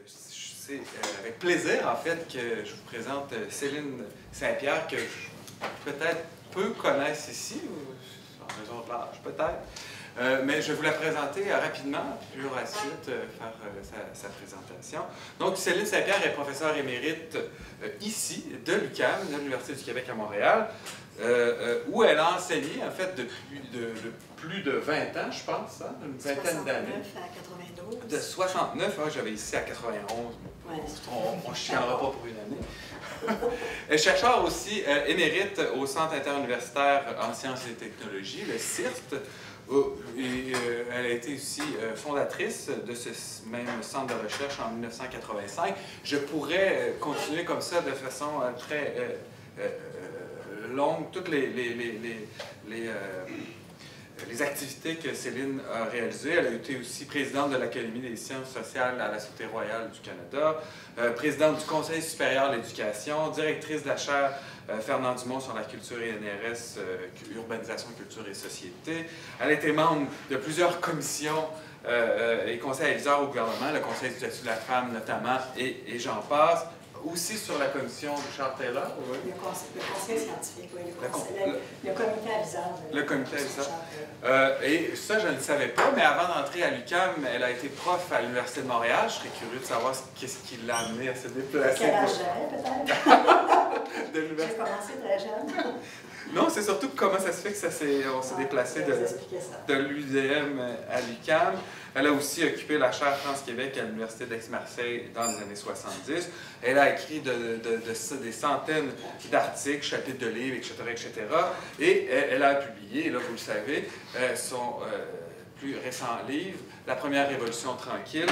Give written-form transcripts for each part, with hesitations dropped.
C'est avec plaisir, en fait, que je vous présente Céline Saint-Pierre, que peut-être peu connaissent ici, en raison de l'âge, peut-être. Mais je vais vous la présenter rapidement, puis par la suite faire sa présentation. Donc, Céline Saint-Pierre est professeure émérite ici, de l'UQAM, de l'Université du Québec à Montréal, où elle a enseigné, en fait, depuis plus de 20 ans, je pense, hein, une vingtaine d'années. 69 à 92. De 69, hein, j'avais ici à 91. Ouais. On ne chicanera pas pour une année. Elle est chercheure aussi émérite au Centre interuniversitaire en sciences et technologies, le CIRT. Elle a été aussi fondatrice de ce même centre de recherche en 1985. Je pourrais continuer comme ça de façon très longue, toutes les activités que Céline a réalisées. Elle a été aussi présidente de l'Académie des sciences sociales à la Société royale du Canada, présidente du Conseil supérieur de l'éducation, directrice de la chaire Fernand Dumont sur la culture et NRS, urbanisation, culture et société. Elle a été membre de plusieurs commissions et conseils adviseurs au gouvernement, le Conseil du statut de la femme notamment, et j'en passe. Aussi sur la commission de Charles Taylor. Oui. Le conseil scientifique, oui. Le comité aviseur. Le comité aviseur. Et ça, je ne le savais pas, mais avant d'entrer à l'UQAM, elle a été prof à l'Université de Montréal. Je serais curieux de savoir qu'est-ce qui l'a amené à se déplacer. Quel âge j'avais, peut-être? J'ai commencé très jeune. Non, c'est surtout comment ça se fait que on s'est déplacé de l'UDM à l'UQAM. Elle a aussi occupé la chaire France-Québec à l'Université d'Aix-Marseille dans les années 70. Elle a écrit des centaines d'articles, chapitres de livres, etc. Et elle a publié, là vous le savez, son plus récent livre, La première révolution tranquille,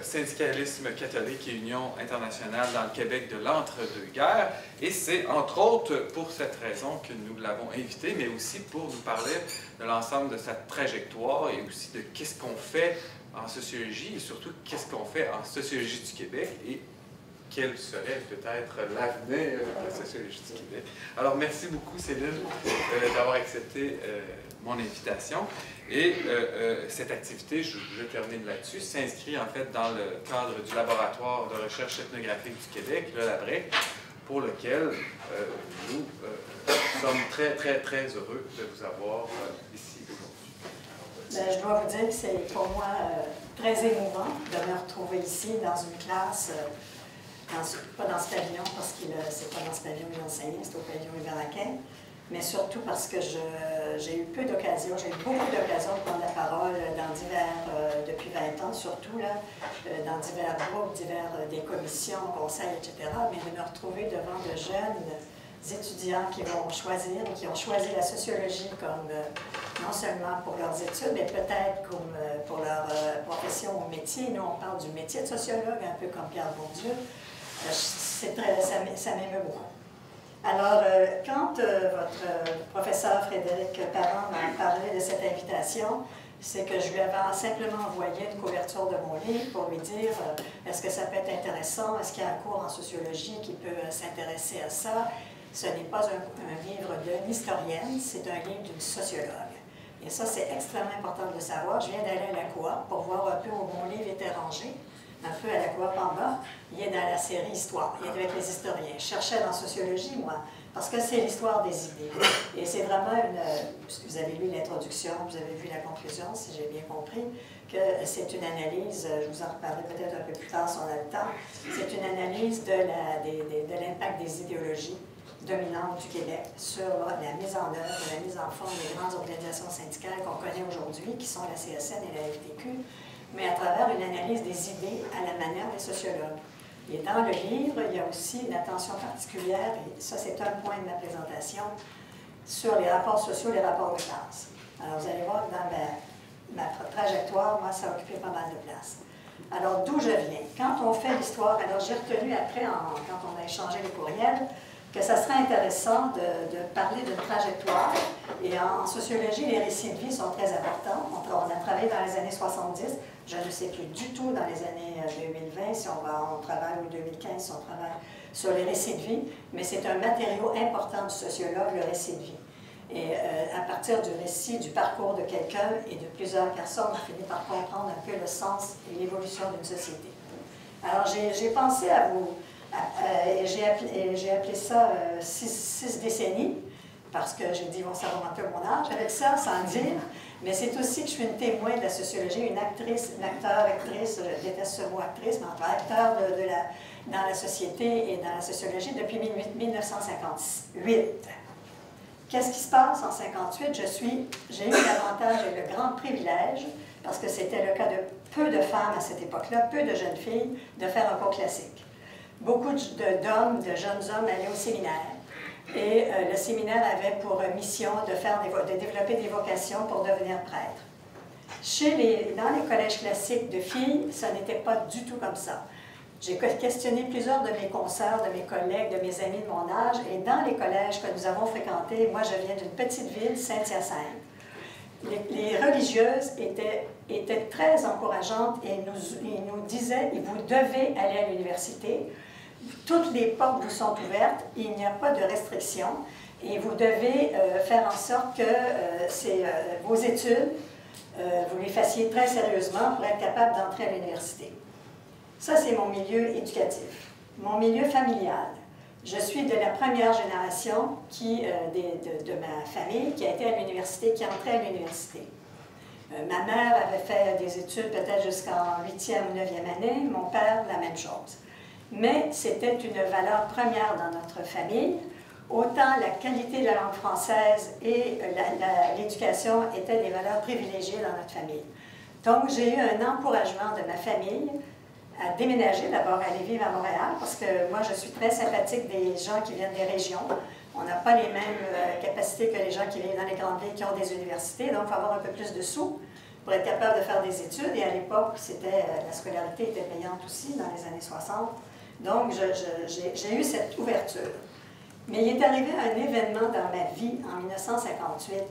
syndicalisme catholique et union internationale dans le Québec de l'entre-deux-guerres. Et c'est entre autres pour cette raison que nous l'avons invitée, mais aussi pour nous parler de l'ensemble de sa trajectoire et aussi de qu'est-ce qu'on fait en sociologie et surtout qu'est-ce qu'on fait en sociologie du Québec et quel serait peut-être l'avenir de la sociologie du Québec. Alors merci beaucoup Céline d'avoir accepté mon invitation. Et cette activité, je termine là-dessus, s'inscrit en fait dans le cadre du laboratoire de recherche ethnographique du Québec, le LABREC, pour lequel nous sommes très heureux de vous avoir ici aujourd'hui. Je dois vous dire que c'est pour moi très émouvant de me retrouver ici dans une classe, pas dans ce pavillon, parce que c'est pas dans ce pavillon que j'enseignais, c'est au pavillon Hubert-Aquin, mais surtout parce que j'ai eu peu d'occasions, j'ai eu beaucoup d'occasions de prendre la parole dans depuis 20 ans surtout, là, dans divers groupes, des commissions, conseils, etc., mais de me retrouver devant de jeunes étudiants qui vont choisir, qui ont choisi la sociologie comme non seulement pour leurs études, mais peut-être comme pour leur profession ou métier. Nous, on parle du métier de sociologue, un peu comme Pierre Bourdieu. Ça m'émeut beaucoup. Alors, quand votre professeur Frédéric Parent m'a parlé de cette invitation, c'est que je lui avais simplement envoyé une couverture de mon livre pour lui dire est-ce que ça peut être intéressant, est-ce qu'il y a un cours en sociologie qui peut s'intéresser à ça. Ce n'est pas un livre d'une historienne, c'est un livre d'une sociologue. Et ça, c'est extrêmement important de le savoir. Je viens d'aller à la coop pour voir un peu où mon livre était rangé. Un peu à la coop en bas, il est dans la série Histoire, il est avec les historiens. Je cherchais dans sociologie, moi, parce que c'est l'histoire des idées. Et c'est vraiment vous avez lu l'introduction, vous avez vu la conclusion, si j'ai bien compris, que c'est une analyse, je vous en reparlerai peut-être un peu plus tard si on a le temps, c'est une analyse de l'impact des idéologies dominantes du Québec sur la mise en œuvre, la mise en forme des grandes organisations syndicales qu'on connaît aujourd'hui, qui sont la CSN et la FTQ, mais à travers une analyse des idées à la manière des sociologues. Et dans le livre, il y a aussi une attention particulière, et ça c'est un point de ma présentation, sur les rapports sociaux, les rapports de classe. Alors vous allez voir que dans ma trajectoire, moi, ça a occupé pas mal de place. Alors d'où je viens? Quand on fait l'histoire, alors j'ai retenu après, quand on a échangé les courriels, que ça serait intéressant de parler d'une trajectoire. Et en sociologie, les récits de vie sont très importants. On a travaillé dans les années 70, je ne sais plus du tout dans les années 2020, si on travaille, ou 2015, si on travaille sur les récits de vie, mais c'est un matériau important du sociologue, le récit de vie. Et à partir du récit, du parcours de quelqu'un et de plusieurs personnes, on finit par comprendre un peu le sens et l'évolution d'une société. Alors, j'ai pensé à vous, et j'ai appelé ça 6 décennies, parce que j'ai dit, bon, ça remonte un peu mon âge avec ça, sans dire, mais c'est aussi que je suis une témoin de la sociologie, une actrice, une acteur, actrice, je déteste ce mot actrice, mais en tout cas, acteur dans la société et dans la sociologie depuis 1958. Qu'est-ce qui se passe en 1958? J'ai eu l'avantage et le grand privilège, parce que c'était le cas de peu de femmes à cette époque-là, peu de jeunes filles, de faire un cours classique. Beaucoup d'hommes, de jeunes hommes allaient au séminaire. Et le séminaire avait pour mission de développer des vocations pour devenir prêtre. Dans les collèges classiques de filles, ça n'était pas du tout comme ça. J'ai questionné plusieurs de mes consoeurs, de mes collègues, de mes amis de mon âge, et dans les collèges que nous avons fréquentés, moi je viens d'une petite ville, Saint-Hyacinthe. Les religieuses étaient très encourageantes et nous disaient, vous devez aller à l'université, toutes les portes vous sont ouvertes, il n'y a pas de restrictions, et vous devez faire en sorte que vos études, vous les fassiez très sérieusement pour être capable d'entrer à l'université. Ça, c'est mon milieu éducatif. Mon milieu familial. Je suis de la première génération de ma famille qui a été à l'université, qui est entrée à l'université. Ma mère avait fait des études peut-être jusqu'en 8e ou 9e année, mon père, la même chose. Mais c'était une valeur première dans notre famille. Autant la qualité de la langue française et l'éducation étaient des valeurs privilégiées dans notre famille. Donc, j'ai eu un encouragement de ma famille à déménager, d'abord à aller vivre à Montréal, parce que moi, je suis très sympathique des gens qui viennent des régions. On n'a pas les mêmes capacités que les gens qui vivent dans les grandes villes qui ont des universités, donc il faut avoir un peu plus de sous pour être capable de faire des études. Et à l'époque, la scolarité était payante aussi, dans les années 60. Donc, j'ai eu cette ouverture. Mais il est arrivé un événement dans ma vie, en 1958,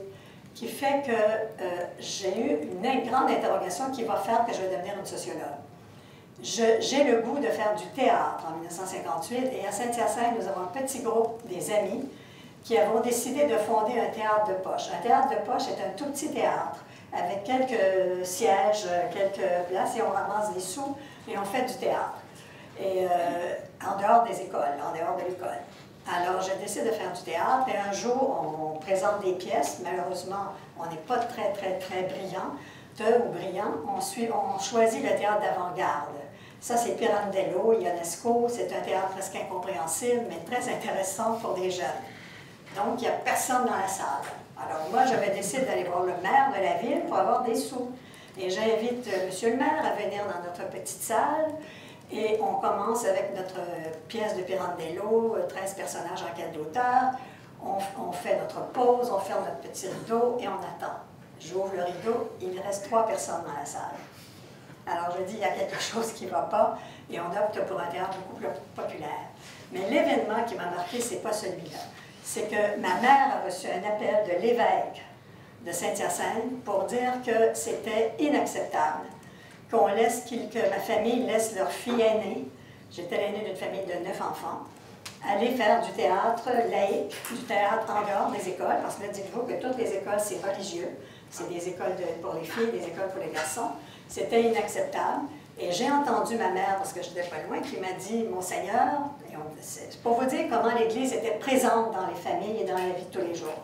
qui fait que j'ai eu une grande interrogation qui va faire que je vais devenir une sociologue. J'ai le goût de faire du théâtre en 1958, et à Saint-Hyacinthe, nous avons un petit groupe des amis qui avons décidé de fonder un théâtre de poche. Un théâtre de poche est un tout petit théâtre, avec quelques sièges, quelques places, et on ramasse des sous, et on fait du théâtre. Et en dehors des écoles, en dehors de l'école. Alors, je décide de faire du théâtre, et un jour, on présente des pièces. Malheureusement, on n'est pas très brillant ou brillant. On choisit le théâtre d'avant-garde. Ça, c'est Pirandello, Ionesco. C'est un théâtre presque incompréhensible, mais très intéressant pour des jeunes. Donc, il n'y a personne dans la salle. Alors, moi, j'avais décidé d'aller voir le maire de la ville pour avoir des sous. Et j'invite monsieur le maire à venir dans notre petite salle. Et on commence avec notre pièce de Pirandello, 13 personnages en quête d'auteur. On fait notre pause, on ferme notre petit rideau et on attend. J'ouvre le rideau, il reste 3 personnes dans la salle. Alors je dis, il y a quelque chose qui ne va pas, et on opte pour un théâtre beaucoup plus populaire. Mais l'événement qui m'a marqué, ce n'est pas celui-là. C'est que ma mère a reçu un appel de l'évêque de Saint-Hyacinthe pour dire que c'était inacceptable que ma famille laisse leur fille aînée, j'étais l'aînée d'une famille de 9 enfants, aller faire du théâtre laïque, du théâtre en dehors des écoles, parce que là, dites-vous que toutes les écoles, c'est religieux, c'est des écoles pour les filles, des écoles pour les garçons, c'était inacceptable. Et j'ai entendu ma mère, parce que je n'étais pas loin, qui m'a dit, « Monseigneur », c'est pour vous dire comment l'Église était présente dans les familles et dans la vie de tous les jours.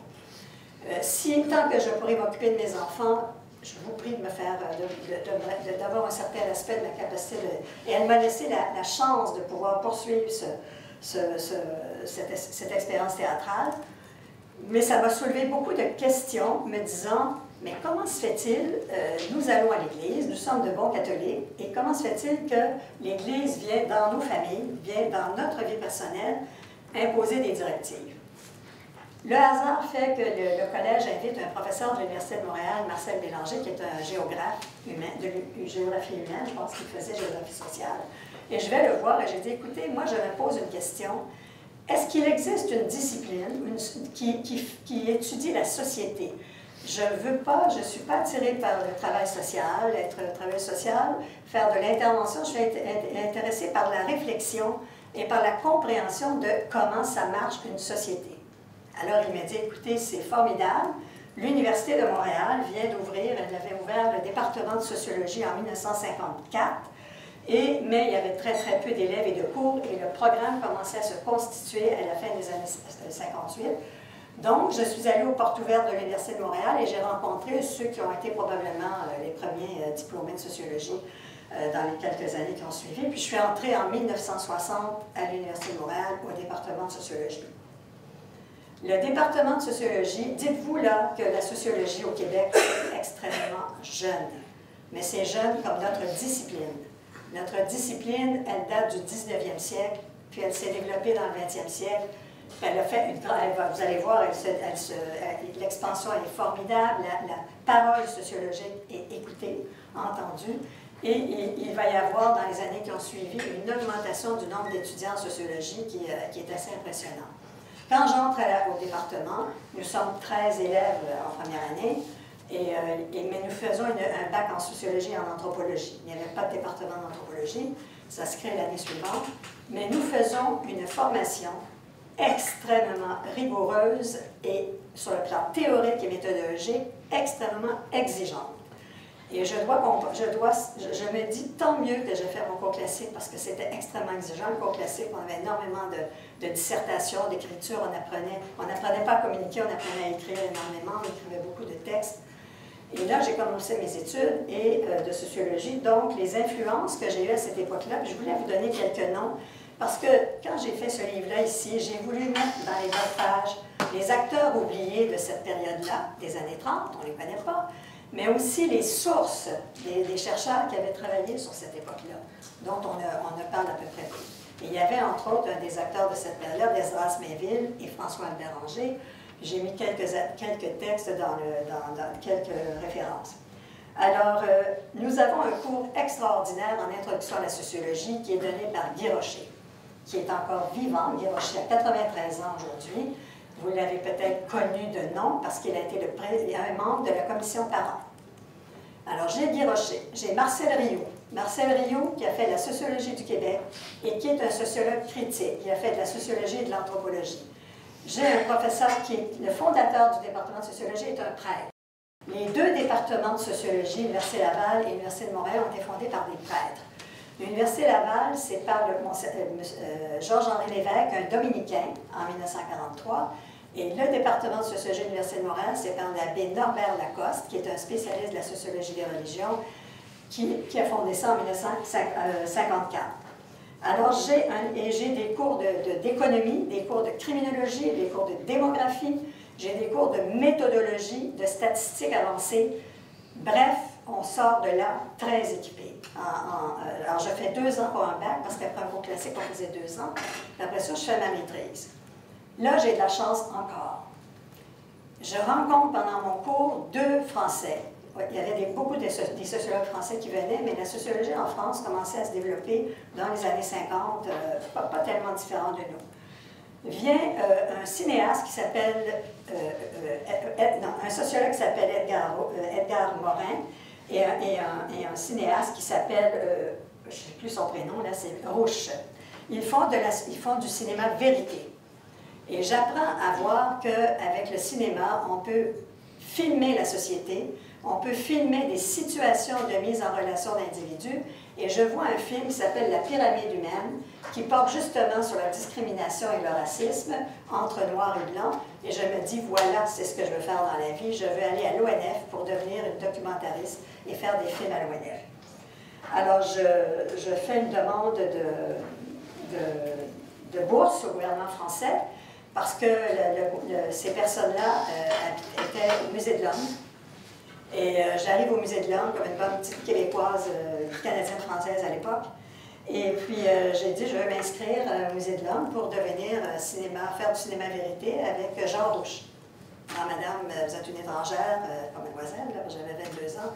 Tant que je pourrais m'occuper de mes enfants, je vous prie de me faire, d'avoir un certain respect de ma capacité Et elle m'a laissé la chance de pouvoir poursuivre cette expérience théâtrale. Mais ça m'a soulevé beaucoup de questions, me disant, mais comment se fait-il, nous allons à l'Église, nous sommes de bons catholiques, et comment se fait-il que l'Église vient dans nos familles, vient dans notre vie personnelle, imposer des directives? Le hasard fait que le collège invite un professeur de l'Université de Montréal, Marcel Bélanger, qui est un géographe humain, de géographie humaine, je pense qu'il faisait géographie sociale. Et je vais le voir et j'ai dit, écoutez, moi je me pose une question. Est-ce qu'il existe une discipline qui étudie la société? Je ne suis pas attirée par le travail social, être travail social, faire de l'intervention. Je suis intéressée par la réflexion et par la compréhension de comment ça marche une société. Alors, il m'a dit, écoutez, c'est formidable. L'Université de Montréal vient d'ouvrir, elle avait ouvert le département de sociologie en 1954, mais il y avait très, très peu d'élèves et de cours, et le programme commençait à se constituer à la fin des années 58. Donc, je suis allée aux portes ouvertes de l'Université de Montréal et j'ai rencontré ceux qui ont été probablement les premiers diplômés de sociologie dans les quelques années qui ont suivi. Puis, je suis entrée en 1960 à l'Université de Montréal au département de sociologie. Le département de sociologie, dites-vous là que la sociologie au Québec est extrêmement jeune, mais c'est jeune comme notre discipline. Notre discipline, elle date du 19e siècle, puis elle s'est développée dans le 20e siècle. Elle a fait une grande, vous allez voir, l'expansion est formidable, la parole sociologique est écoutée, entendue, et il va y avoir dans les années qui ont suivi une augmentation du nombre d'étudiants en sociologie qui est assez impressionnante. Quand j'entre au département, nous sommes 13 élèves en première année, mais nous faisons un bac en sociologie et en anthropologie. Il n'y avait pas de département d'anthropologie, ça se crée l'année suivante, mais nous faisons une formation extrêmement rigoureuse et, sur le plan théorique et méthodologique, extrêmement exigeante. Et je me dis tant mieux que j'ai fait mon cours classique parce que c'était extrêmement exigeant. Le cours classique, on avait énormément de dissertations, d'écriture, on n'apprenait pas à communiquer, on apprenait à écrire énormément, on écrivait beaucoup de textes. Et là, j'ai commencé mes études de sociologie, donc les influences que j'ai eues à cette époque-là, puis je voulais vous donner quelques noms, parce que quand j'ai fait ce livre-là ici, j'ai voulu mettre dans les bas pages les acteurs oubliés de cette période-là, des années 30, on ne les connaît pas, mais aussi les sources des chercheurs qui avaient travaillé sur cette époque-là, dont on ne parle à peu près peu. Et il y avait entre autres un des acteurs de cette période, Esdras Mainville et François Béranger. J'ai mis quelques textes dans quelques références. Alors, nous avons un cours extraordinaire en introduction à la sociologie qui est donné par Guy Rocher, qui est encore vivant. Guy Rocher a 93 ans aujourd'hui. Vous l'avez peut-être connu de nom parce qu'il a été un membre de la commission parents. Alors, j'ai Guy Rocher, j'ai Marcel Rioux. Marcel Rioux, qui a fait la sociologie du Québec et qui est un sociologue critique. Il a fait de la sociologie et de l'anthropologie. J'ai un professeur qui est le fondateur du département de sociologie, est un prêtre. Les deux départements de sociologie, l'Université Laval et l'Université de Montréal, ont été fondés par des prêtres. L'Université Laval, c'est par Georges-Henri Lévesque, un dominicain, en 1943. Et le département de sociologie de l'Université de Montréal, c'est par l'abbé Norbert Lacoste, qui est un spécialiste de la sociologie des religions, qui a fondé ça en 1954. Alors, j'ai des cours d'économie, des cours de criminologie, des cours de démographie, j'ai des cours de méthodologie, de statistiques avancées. Bref, on sort de là très équipé. Alors, je fais 2 ans pour un bac, parce qu'après un cours classique, on faisait 2 ans. Après ça, je fais ma maîtrise. Là, j'ai de la chance encore. Je rencontre pendant mon cours 2 Français. Il y avait beaucoup des sociologues français qui venaient, mais la sociologie en France commençait à se développer dans les années 50, pas tellement différent de nous. Vient un cinéaste qui s'appelle, un sociologue qui s'appelle Edgar Morin, et un cinéaste qui s'appelle, je ne sais plus son prénom, là, c'est Rouche. Ils font du cinéma vérité. Et j'apprends à voir qu'avec le cinéma, on peut filmer la société, on peut filmer des situations de mise en relation d'individus, et je vois un film qui s'appelle La pyramide humaine, qui porte justement sur la discrimination et le racisme entre noirs et blancs, et je me dis, voilà, c'est ce que je veux faire dans la vie, je veux aller à l'ONF pour devenir une documentariste et faire des films à l'ONF. Alors, je fais une demande de bourse au gouvernement français, parce que ces personnes-là étaient au Musée de l'Homme. Et j'arrive au Musée de l'Homme comme une bonne petite québécoise, canadienne-française à l'époque. Et puis j'ai dit, je veux m'inscrire au Musée de l'Homme pour devenir faire du cinéma vérité avec Jean Rouche. Alors, madame, vous êtes une étrangère, pas mademoiselle, j'avais 22 ans.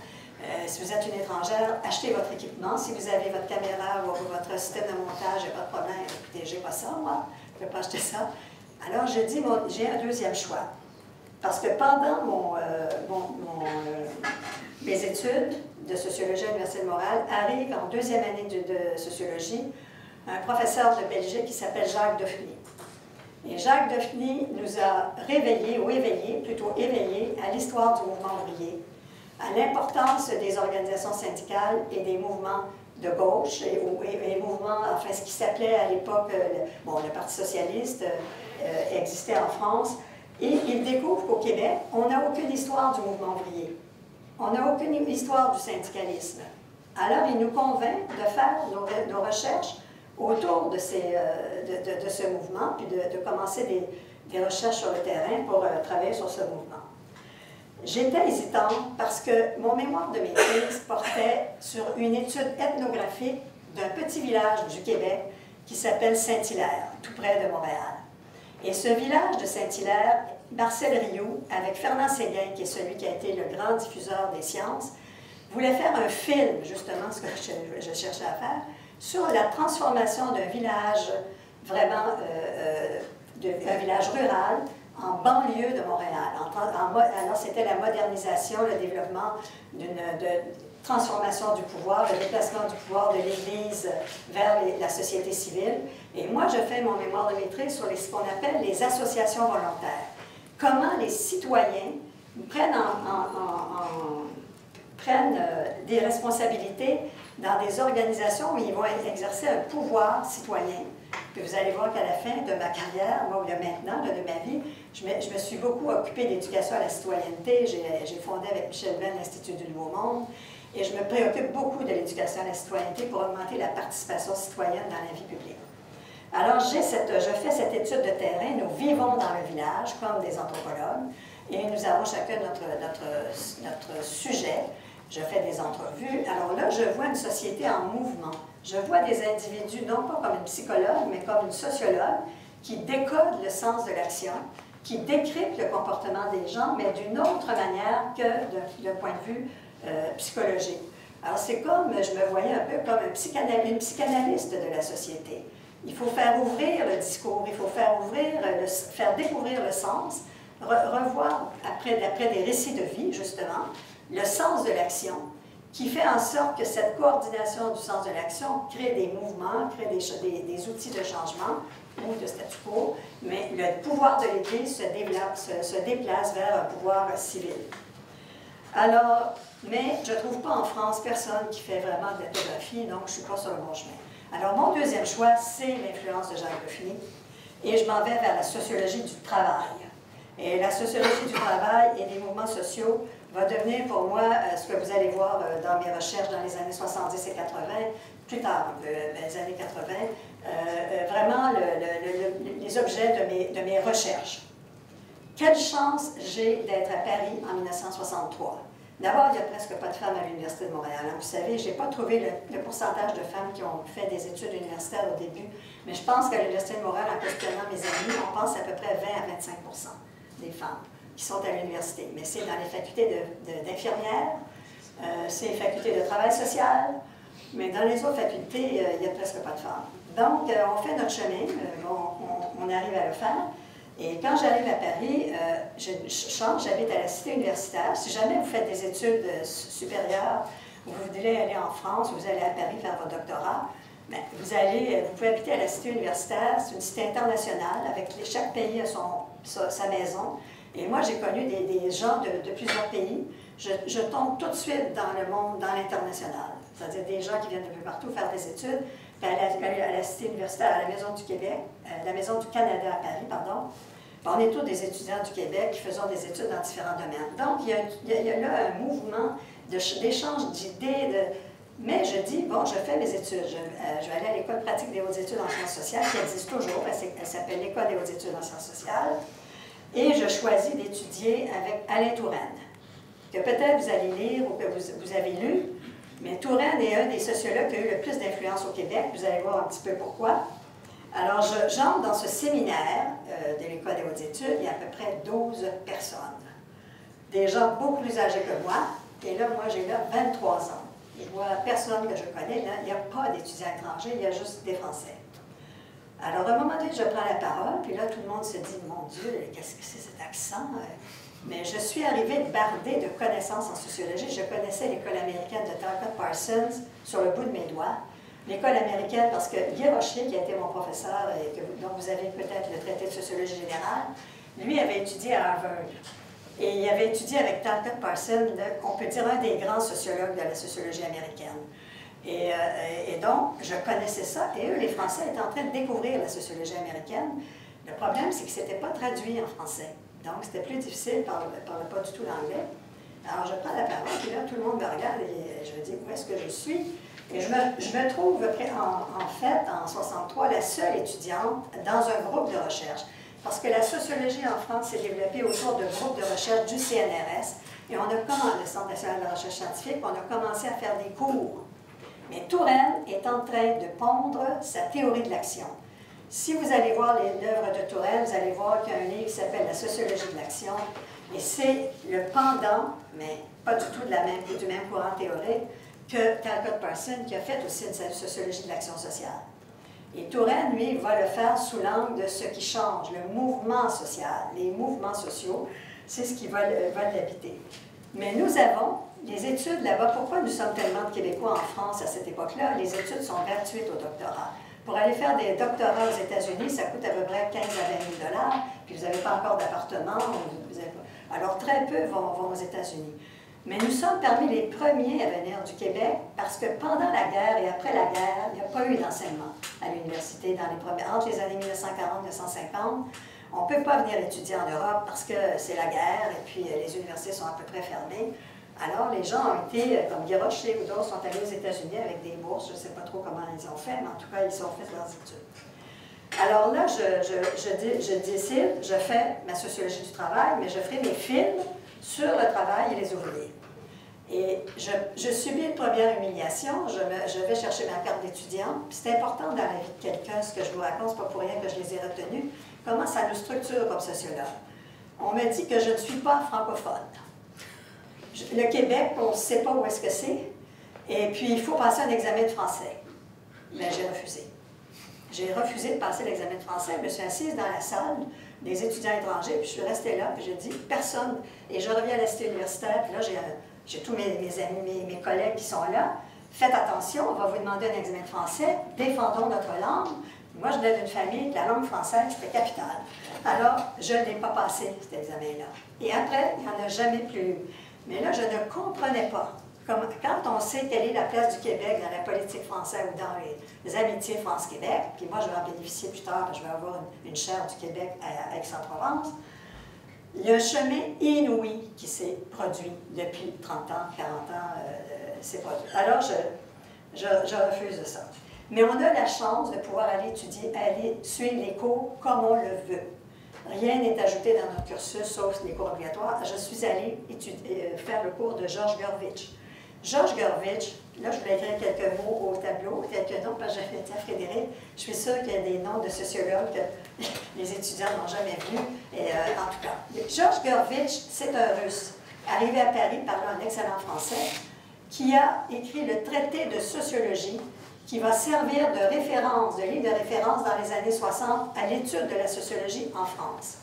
Si vous êtes une étrangère, achetez votre équipement. Si vous avez votre caméra ou votre système de montage, il n'y a pas de problème. Écoutez, j'ai pas ça, moi. Je ne peux pas acheter ça. Alors, je dis, j'ai un deuxième choix. Parce que pendant mes études de sociologie à l'Université de Montréal, arrive en 2e année de sociologie un professeur de Belgique qui s'appelle Jacques Dauphiné. Et Jacques Duffeny nous a réveillés, ou éveillés, plutôt éveillés, à l'histoire du mouvement ouvrier, à l'importance des organisations syndicales et des mouvements de gauche, et mouvements, enfin ce qui s'appelait à l'époque, le Parti socialiste existait en France, et il découvre qu'au Québec, on n'a aucune histoire du mouvement ouvrier. On n'a aucune histoire du syndicalisme. Alors, il nous convainc de faire nos recherches autour de ce mouvement, puis de commencer des recherches sur le terrain pour travailler sur ce mouvement. J'étais hésitante parce que mon mémoire de maîtrise portait sur une étude ethnographique d'un petit village du Québec qui s'appelle Saint-Hilaire, tout près de Montréal. Et ce village de Saint-Hilaire, Marcel Rioux, avec Fernand Séguin, qui est celui qui a été le grand diffuseur des sciences, voulait faire un film, justement, ce que je cherchais à faire, sur la transformation d'un village vraiment, un village rural, en banlieue de Montréal. Alors, c'était la modernisation, le développement de transformation du pouvoir, le déplacement du pouvoir de l'Église vers la société civile. Et moi, je fais mon mémoire de maîtrise sur ce qu'on appelle les associations volontaires. Comment les citoyens prennent des responsabilités dans des organisations où ils vont exercer un pouvoir citoyen. Puis vous allez voir qu'à la fin de ma carrière, moi, ou de maintenant, de ma vie, je me suis beaucoup occupée d'éducation à la citoyenneté. J'ai fondé avec Michel Venn l'Institut du Nouveau Monde. Et je me préoccupe beaucoup de l'éducation à la citoyenneté pour augmenter la participation citoyenne dans la vie publique. Alors, je fais cette étude de terrain. Nous vivons dans le village comme des anthropologues et nous avons chacun notre sujet. Je fais des entrevues. Alors là, je vois une société en mouvement. Je vois des individus, non pas comme une psychologue, mais comme une sociologue, qui décode le sens de l'action, qui décrypte le comportement des gens, mais d'une autre manière que d'un point de vue psychologique. Alors c'est comme, je me voyais un peu comme une psychanalyste de la société. Il faut faire ouvrir le discours, il faut faire découvrir le sens, revoir, d'après des récits de vie, justement, le sens de l'action, qui fait en sorte que cette coordination du sens de l'action crée des mouvements, crée des outils de changement ou de statu quo, mais le pouvoir de l'Église se déplace vers un pouvoir civil. Alors, mais je ne trouve pas en France personne qui fait vraiment de l'ethnographie, donc je ne suis pas sur le bon chemin. Alors, mon deuxième choix, c'est l'influence de Jacques Duffeny, et je m'en vais vers la sociologie du travail. Et la sociologie du travail et des mouvements sociaux va devenir pour moi ce que vous allez voir dans mes recherches dans les années 70 et 80, plus tard, les années 80, vraiment les objets de mes recherches. Quelle chance j'ai d'être à Paris en 1963. D'abord, il n'y a presque pas de femmes à l'Université de Montréal. Vous savez, je n'ai pas trouvé le pourcentage de femmes qui ont fait des études universitaires au début, mais je pense qu'à l'Université de Montréal, en questionnant mes amis, on pense à peu près 20 à 25 des femmes qui sont à l'université. Mais c'est dans les facultés d'infirmières, c'est les facultés de travail social, mais dans les autres facultés, il n'y a presque pas de femmes. Donc, on fait notre chemin, on arrive à le faire. Et quand j'arrive à Paris, j'habite à la cité universitaire. Si jamais vous faites des études supérieures, ou vous voulez aller en France, ou vous allez à Paris faire votre doctorat, bien, vous pouvez habiter à la cité universitaire. C'est une cité internationale, avec chaque pays a sa maison. Et moi, j'ai connu des gens de plusieurs pays. Je tombe tout de suite dans le monde, dans l'international. C'est-à-dire des gens qui viennent de peu partout faire des études. À la cité universitaire, à la Maison du Québec, la Maison du Canada à Paris, pardon. On est tous des étudiants du Québec qui faisons des études dans différents domaines. Donc, il y a là un mouvement d'échange d'idées. Mais je dis, bon, je fais mes études. Je vais aller à l'École pratique des hautes études en sciences sociales, qui existe toujours. Elle s'appelle l'École des hautes études en sciences sociales. Et je choisis d'étudier avec Alain Touraine, que peut-être vous allez lire ou que vous avez lu. Mais Touraine est un des sociologues qui a eu le plus d'influence au Québec. Vous allez voir un petit peu pourquoi. Alors, j'entre dans ce séminaire de l'École des hautes études. Il y a à peu près 12 personnes. Des gens beaucoup plus âgés que moi. Et là, moi, j'ai là 23 ans. Je vois personne que je connais. Là, il n'y a pas d'étudiants étrangers, il y a juste des Français. Alors, à un moment donné, je prends la parole. Puis là, tout le monde se dit, mon Dieu, qu'est-ce que c'est cet accent? Mais je suis arrivée bardée de connaissances en sociologie. Je connaissais l'école américaine de Talcott Parsons sur le bout de mes doigts. L'école américaine, parce que Guy Rocher, qui a été mon professeur et dont vous avez peut-être le traité de sociologie générale, lui avait étudié à Harvard. Et il avait étudié avec Talcott Parsons, on peut dire un des grands sociologues de la sociologie américaine. Et donc, je connaissais ça, et eux, les Français, étaient en train de découvrir la sociologie américaine. Le problème, c'est que ce n'était pas traduit en français. Donc, c'était plus difficile, ne parlait pas du tout l'anglais. Alors, je prends la parole, et là, tout le monde me regarde, et je me dis, où est-ce que je suis? Et je me trouve, en fait, en 63, la seule étudiante dans un groupe de recherche. Parce que la sociologie en France s'est développée autour de groupes de recherche du CNRS, et on a commencé, le Centre national de recherche scientifique, on a commencé à faire des cours. Mais Touraine est en train de pondre sa théorie de l'action. Si vous allez voir l'œuvre de Touraine, vous allez voir qu'il y a un livre qui s'appelle La sociologie de l'action, et c'est le pendant, mais pas du tout du même courant théorique, que Talcott Parsons, qui a fait aussi une sociologie de l'action sociale. Et Touraine, lui, va le faire sous l'angle de ce qui change, le mouvement social, les mouvements sociaux, c'est ce qui va l'habiter. Mais nous avons les études là-bas. Pourquoi nous sommes tellement de Québécois en France à cette époque-là? Les études sont gratuites au doctorat. Pour aller faire des doctorats aux États-Unis, ça coûte à peu près 15 à 20 000 $, puis vous n'avez pas encore d'appartement. Alors, très peu vont aux États-Unis. Mais nous sommes parmi les premiers à venir du Québec parce que pendant la guerre et après la guerre, il n'y a pas eu d'enseignement à l'université entre les années 1940 et 1950. On ne peut pas venir étudier en Europe parce que c'est la guerre et puis les universités sont à peu près fermées. Alors, les gens ont été, comme Guy Rocher ou d'autres, sont allés aux États-Unis avec des bourses. Je ne sais pas trop comment ils ont fait, mais en tout cas, ils ont fait leurs études. Alors là, je décide, je fais ma sociologie du travail, mais je ferai mes films sur le travail et les ouvriers. Et je subis une première humiliation, je vais chercher ma carte d'étudiant, puis c'est important dans la vie de quelqu'un, ce que je vous raconte, c'est pas pour rien que je les ai retenus, comment ça nous structure comme sociologue. On me dit que je ne suis pas francophone. Le Québec, on ne sait pas où est-ce que c'est, et puis il faut passer un examen de français. Mais j'ai refusé. J'ai refusé de passer l'examen de français, je me suis assise dans la salle des étudiants étrangers, puis je suis restée là, puis j'ai dit, personne, et je reviens à la cité universitaire, puis là j'ai tous mes amis, mes collègues qui sont là, faites attention, on va vous demander un examen de français, défendons notre langue. Moi, je venais d'une famille, la langue française, c'était capital. Alors, je n'ai pas passé cet examen-là. Et après, il n'y en a jamais plus eu. Mais là, je ne comprenais pas. Quand on sait quelle est la place du Québec dans la politique française ou dans les amitiés France-Québec, puis moi, je vais en bénéficier plus tard, je vais avoir une chaire du Québec à Aix-en-Provence, il y a un chemin inouï qui s'est produit depuis 30 ans, 40 ans, c'est produit. Alors, je refuse ça. Mais on a la chance de pouvoir aller étudier, aller suivre les cours comme on le veut. Rien n'est ajouté dans notre cursus, sauf les cours obligatoires. Je suis allée faire le cours de Georges Gurvitch. Georges Gurvitch, là, je voulais écrire quelques mots au tableau, quelques noms, parce que j'avais dit à Frédéric, je suis sûre qu'il y a des noms de sociologues que les étudiants n'ont jamais vus. En tout cas, Georges Gurvitch, c'est un Russe, arrivé à Paris parlant un excellent français, qui a écrit le traité de sociologie qui va servir de référence, de livre de référence dans les années 60 à l'étude de la sociologie en France.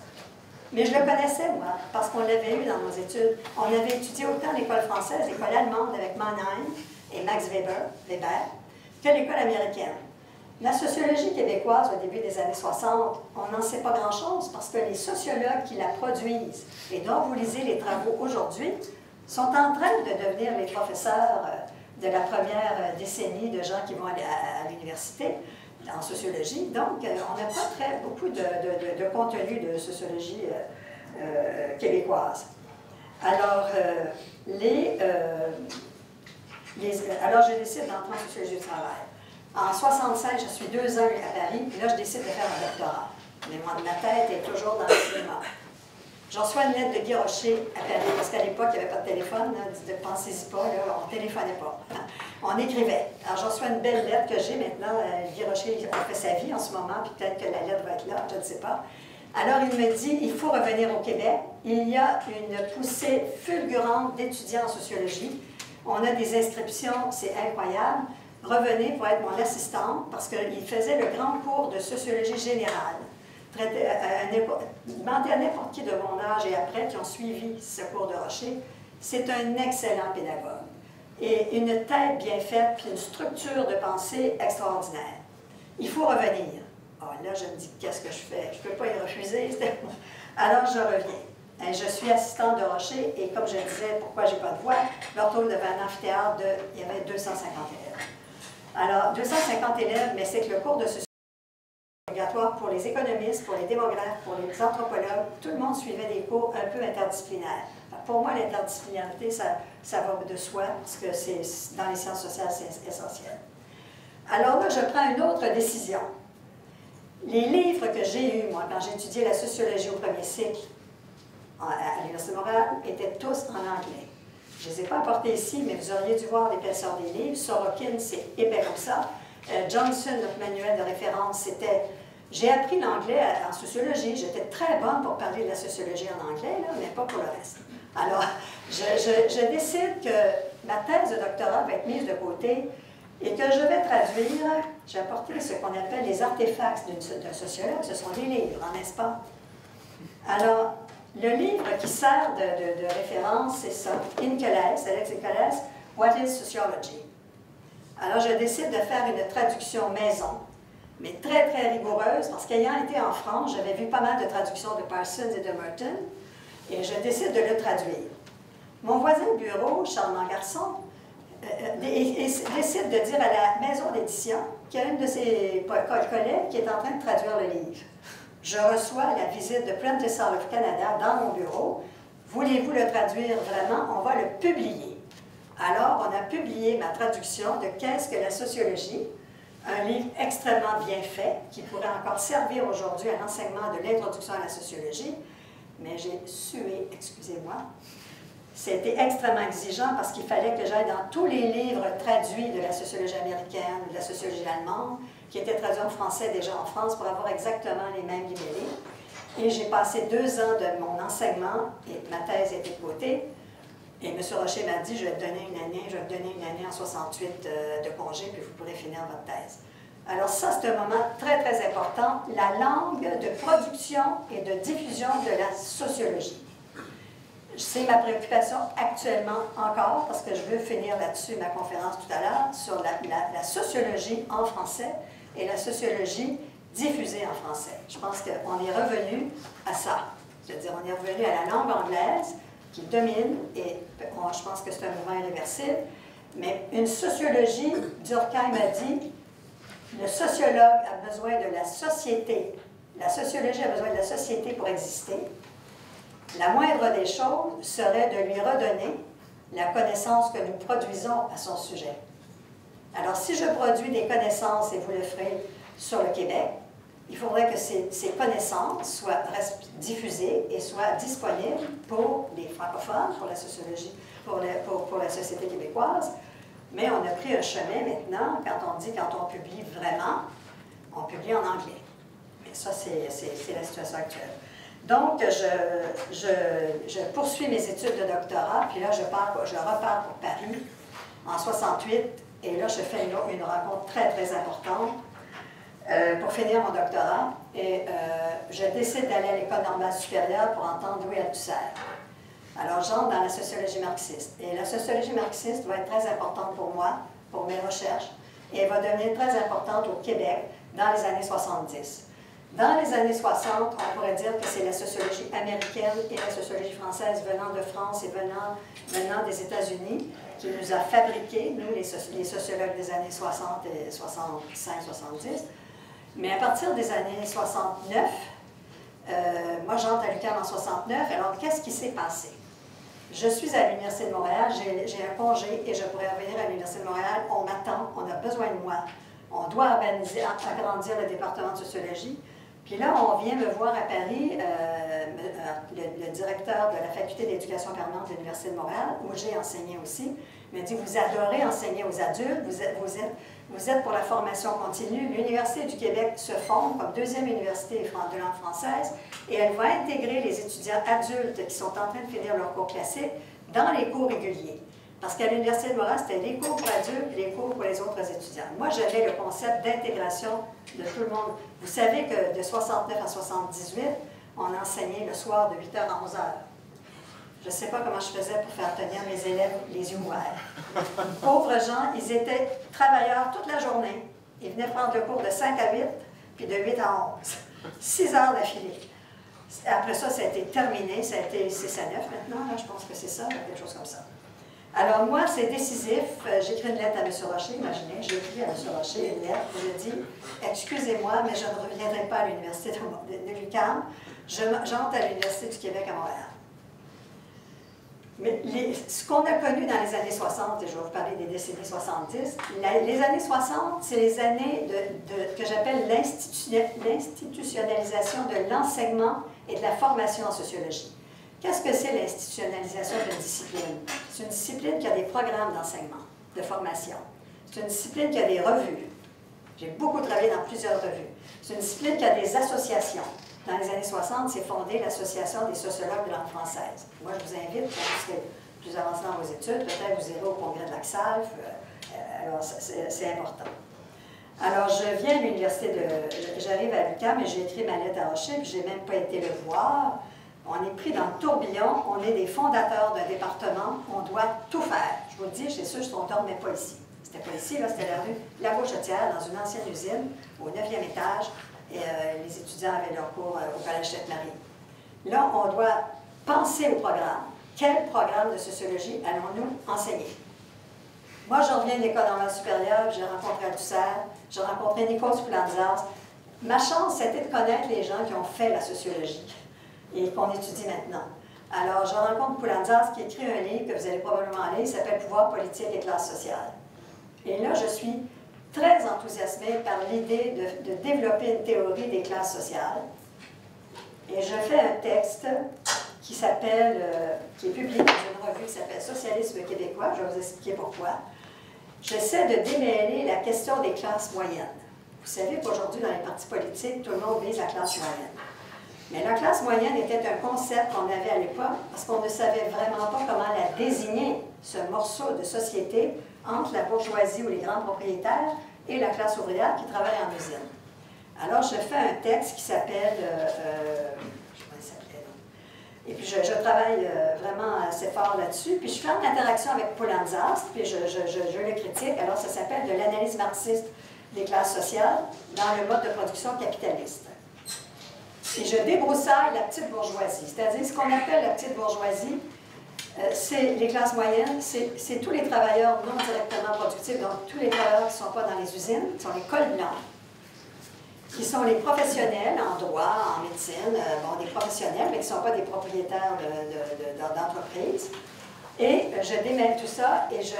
Mais je le connaissais, moi, parce qu'on l'avait eu dans nos études. On avait étudié autant l'école française, l'école allemande avec Mannheim et Max Weber, que l'école américaine. La sociologie québécoise, au début des années 60, on n'en sait pas grand-chose parce que les sociologues qui la produisent et dont vous lisez les travaux aujourd'hui sont en train de devenir les professeurs de la première décennie de gens qui vont aller à l'université en sociologie. Donc, on n'a pas beaucoup de contenu de sociologie québécoise. Alors, alors, je décide d'entrer en sociologie du travail. En 1965, je suis 2 ans à Paris, puis là, je décide de faire un doctorat. Mais moi, ma tête est toujours dans le cinéma. Je reçois une lettre de Guy Rocher à Paris, parce qu'à l'époque, il n'y avait pas de téléphone, ne pensez-y pas, là, on ne téléphonait pas. On écrivait. Alors, je reçois une belle lettre que j'ai maintenant. Guy Rocher a fait sa vie en ce moment, puis peut-être que la lettre va être là, je ne sais pas. Alors, il me dit, il faut revenir au Québec. Il y a une poussée fulgurante d'étudiants en sociologie. On a des inscriptions, c'est incroyable. Revenez pour être mon assistante, parce qu'il faisait le grand cours de sociologie générale. Demandez à n'importe qui de mon âge et après qui ont suivi ce cours de Rocher, c'est un excellent pédagogue. et une tête bien faite, puis une structure de pensée extraordinaire. Il faut revenir. Oh, là, je me dis, qu'est-ce que je fais? Je ne peux pas y refuser. Alors, je reviens. Et je suis assistante de Rocher, et comme je disais, pourquoi je n'ai pas de voix, je me retrouve devant un amphithéâtre il y avait 250 élèves. Alors, 250 élèves, mais c'est que le cours de sociologie obligatoire pour les économistes, pour les démographes, pour les anthropologues, tout le monde suivait des cours un peu interdisciplinaires. Pour moi, l'interdisciplinarité, ça va de soi, parce que dans les sciences sociales, c'est essentiel. Alors là, je prends une autre décision. Les livres que j'ai eus, moi, quand j'ai étudié la sociologie au premier cycle à l'Université de Montréal, étaient tous en anglais. Je ne les ai pas apportés ici, mais vous auriez dû voir l'épaisseur des livres. Sorokin, c'est épais comme ça. Johnson, notre manuel de référence, c'était... J'ai appris l'anglais en sociologie. J'étais très bonne pour parler de la sociologie en anglais, là, mais pas pour le reste. Alors, je décide que ma thèse de doctorat va être mise de côté et que je vais traduire, j'ai apporté ce qu'on appelle les artefacts d'un sociologue, ce sont des livres, n'est-ce pas? Alors, le livre qui sert de référence, c'est ça, Alex Inkeles, What is Sociology? Alors, je décide de faire une traduction maison, mais très, très rigoureuse, parce qu'ayant été en France, j'avais vu pas mal de traductions de Parsons et de Merton, et je décide de le traduire. Mon voisin de bureau, charmant garçon, décide de dire à la maison d'édition qu'il y a une de ses collègues qui est en train de traduire le livre. Je reçois la visite de Prentice Hall of Canada dans mon bureau. Voulez-vous le traduire vraiment? On va le publier. Alors, on a publié ma traduction de Qu'est-ce que la sociologie? Un livre extrêmement bien fait qui pourrait encore servir aujourd'hui à l'enseignement de l'introduction à la sociologie. Mais j'ai sué, excusez-moi. C'était extrêmement exigeant parce qu'il fallait que j'aille dans tous les livres traduits de la sociologie américaine ou de la sociologie allemande, qui étaient traduits en français déjà en France, pour avoir exactement les mêmes libellés. Et j'ai passé 2 ans de mon enseignement, et ma thèse était de côté, et M. Rocher m'a dit, je vais te donner une année en 68 de congé, puis vous pourrez finir votre thèse. Alors ça, c'est un moment très, très important, la langue de production et de diffusion de la sociologie. C'est ma préoccupation actuellement encore, parce que je veux finir là-dessus ma conférence tout à l'heure, sur la sociologie en français et la sociologie diffusée en français. Je pense qu'on est revenu à ça. C'est-à-dire, on est revenu à la langue anglaise qui domine, et je pense que c'est un mouvement irréversible, mais une sociologie, Durkheim a dit, le sociologue a besoin de la société, la sociologie a besoin de la société pour exister. La moindre des choses serait de lui redonner la connaissance que nous produisons à son sujet. Alors, si je produis des connaissances, et vous le ferez sur le Québec, il faudrait que ces connaissances soient diffusées et soient disponibles pour les francophones, pour la sociologie, pour la société québécoise. Mais on a pris un chemin maintenant, quand on publie vraiment, on publie en anglais. Mais ça, c'est la situation actuelle. Donc, je poursuis mes études de doctorat, puis là, je repars pour Paris en 68, et là, je fais une rencontre très, très importante pour finir mon doctorat, et je décide d'aller à l'École normale supérieure pour entendre Louis Althusser. Alors, j'entre dans la sociologie marxiste, et la sociologie marxiste va être très importante pour moi, pour mes recherches, et elle va devenir très importante au Québec dans les années 70. Dans les années 60, on pourrait dire que c'est la sociologie américaine et la sociologie française venant de France et venant des États-Unis qui nous a fabriqués, nous, les sociologues des années 60 et 65, 70. Mais à partir des années 69, moi j'entre à l'UQAM en 69, alors qu'est-ce qui s'est passé? Je suis à l'Université de Montréal, j'ai un congé et je pourrais revenir à l'Université de Montréal. On m'attend, on a besoin de moi. On doit agrandir le département de sociologie. Puis là, on vient me voir à Paris, le directeur de la faculté d'éducation permanente de l'Université de Montréal, où j'ai enseigné aussi, m'a dit, vous adorez enseigner aux adultes, vous êtes pour la formation continue. L'Université du Québec se fonde comme deuxième université de langue française, et elle va intégrer les étudiants adultes qui sont en train de finir leur cours classique dans les cours réguliers. Parce qu'à l'Université de Montréal, c'était les cours pour adultes et les cours pour les autres étudiants. Moi, j'avais le concept d'intégration de tout le monde. Vous savez que de 69 à 78, on enseignait le soir de 8h à 11h. Je ne sais pas comment je faisais pour faire tenir mes élèves les yeux ouverts. Pauvres gens, ils étaient travailleurs toute la journée. Ils venaient prendre le cours de 5 à 8, puis de 8 à 11. 6 heures d'affilée. Après ça, ça a été terminé. Ça a été 6 à 9 maintenant. Là, je pense que c'est ça, quelque chose comme ça. Alors moi, c'est décisif. J'écris une lettre à M. Rocher, imaginez. J'ai écrit à M. Rocher une lettre où je dis « Excusez-moi, mais je ne reviendrai pas à l'Université de l'UQAM. J'entre à l'Université du Québec à Montréal. » Mais ce qu'on a connu dans les années 60, et je vais vous parler des décennies 70, les années 60, c'est les années que j'appelle l'institutionnalisation de l'enseignement et de la formation en sociologie. Qu'est-ce que c'est l'institutionnalisation d'une discipline? C'est une discipline qui a des programmes d'enseignement, de formation. C'est une discipline qui a des revues. J'ai beaucoup travaillé dans plusieurs revues. C'est une discipline qui a des associations. Dans les années 60, c'est fondé l'Association des sociologues de langue française. Moi, je vous invite, quand vous serez plus avancé dans vos études, peut-être vous irez au congrès de l'ACSALF. Alors, c'est important. Alors, je viens de l'université j'arrive à l'UQAM et j'ai écrit ma lettre à Rocher, puis je n'ai même pas été le voir. On est pris dans le tourbillon, on est des fondateurs d'un département, on doit tout faire. Je vous le dis, c'est sûr, je suis contente, mais pas ici. C'était pas ici, là, c'était la rue Lagauchetière, dans une ancienne usine, au 9e étage. Et les étudiants avaient leur cours au Collège Sainte-Marie. Là, on doit penser au programme. Quel programme de sociologie allons-nous enseigner? Moi, je reviens de l'École normale supérieure, j'ai rencontré Althusser, j'ai rencontré Nikos Poulantzas. Ma chance, c'était de connaître les gens qui ont fait la sociologie et qu'on étudie maintenant. Alors, je rencontre Poulantzas qui écrit un livre que vous allez probablement lire, il s'appelle « Pouvoir politique et classe sociale ». Et là, je suis très enthousiasmée par l'idée de développer une théorie des classes sociales. Et je fais un texte qui est publié dans une revue qui s'appelle « Socialisme québécois ». Je vais vous expliquer pourquoi. J'essaie de démêler la question des classes moyennes. Vous savez qu'aujourd'hui, dans les partis politiques, tout le monde vise la classe moyenne. Mais la classe moyenne était un concept qu'on avait à l'époque parce qu'on ne savait vraiment pas comment la désigner, ce morceau de société entre la bourgeoisie ou les grands propriétaires et la classe ouvrière qui travaille en usine. Alors, je fais un texte qui s'appelle... et puis, je travaille vraiment assez fort là-dessus. Puis, je fais une interaction avec Poulantzas, puis je le critique. Alors, ça s'appelle « De l'analyse marxiste des classes sociales dans le mode de production capitaliste ». Et je débroussaille la petite bourgeoisie. C'est-à-dire, ce qu'on appelle la petite bourgeoisie, c'est les classes moyennes, c'est tous les travailleurs non directement productifs, donc tous les travailleurs qui ne sont pas dans les usines, qui sont les cols blancs, qui sont les professionnels en droit, en médecine, bon, des professionnels, mais qui ne sont pas des propriétaires d'entreprises. Et je démêle tout ça et je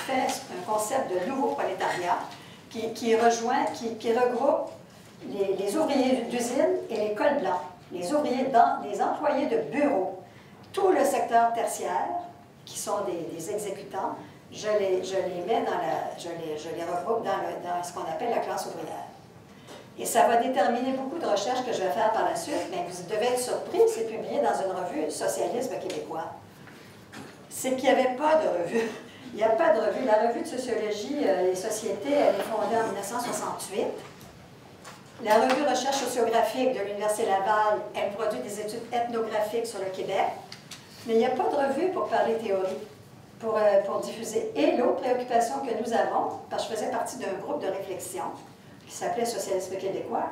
fais un concept de nouveau prolétariat qui regroupe les ouvriers d'usine et les cols blancs, les employés de bureau, tout le secteur tertiaire, qui sont des exécutants, je les regroupe dans ce qu'on appelle la classe ouvrière. Et ça va déterminer beaucoup de recherches que je vais faire par la suite, mais vous devez être surpris, c'est publié dans une revue Socialisme québécois. C'est qu'il n'y avait pas de revue. Il n'y a pas de revue. La revue de sociologie, les sociétés, elle est fondée en 1968. La revue Recherche sociographique de l'Université Laval, elle produit des études ethnographiques sur le Québec, mais il n'y a pas de revue pour parler théorie, pour diffuser. Et l'autre préoccupation que nous avons, parce que je faisais partie d'un groupe de réflexion qui s'appelait Socialisme québécois,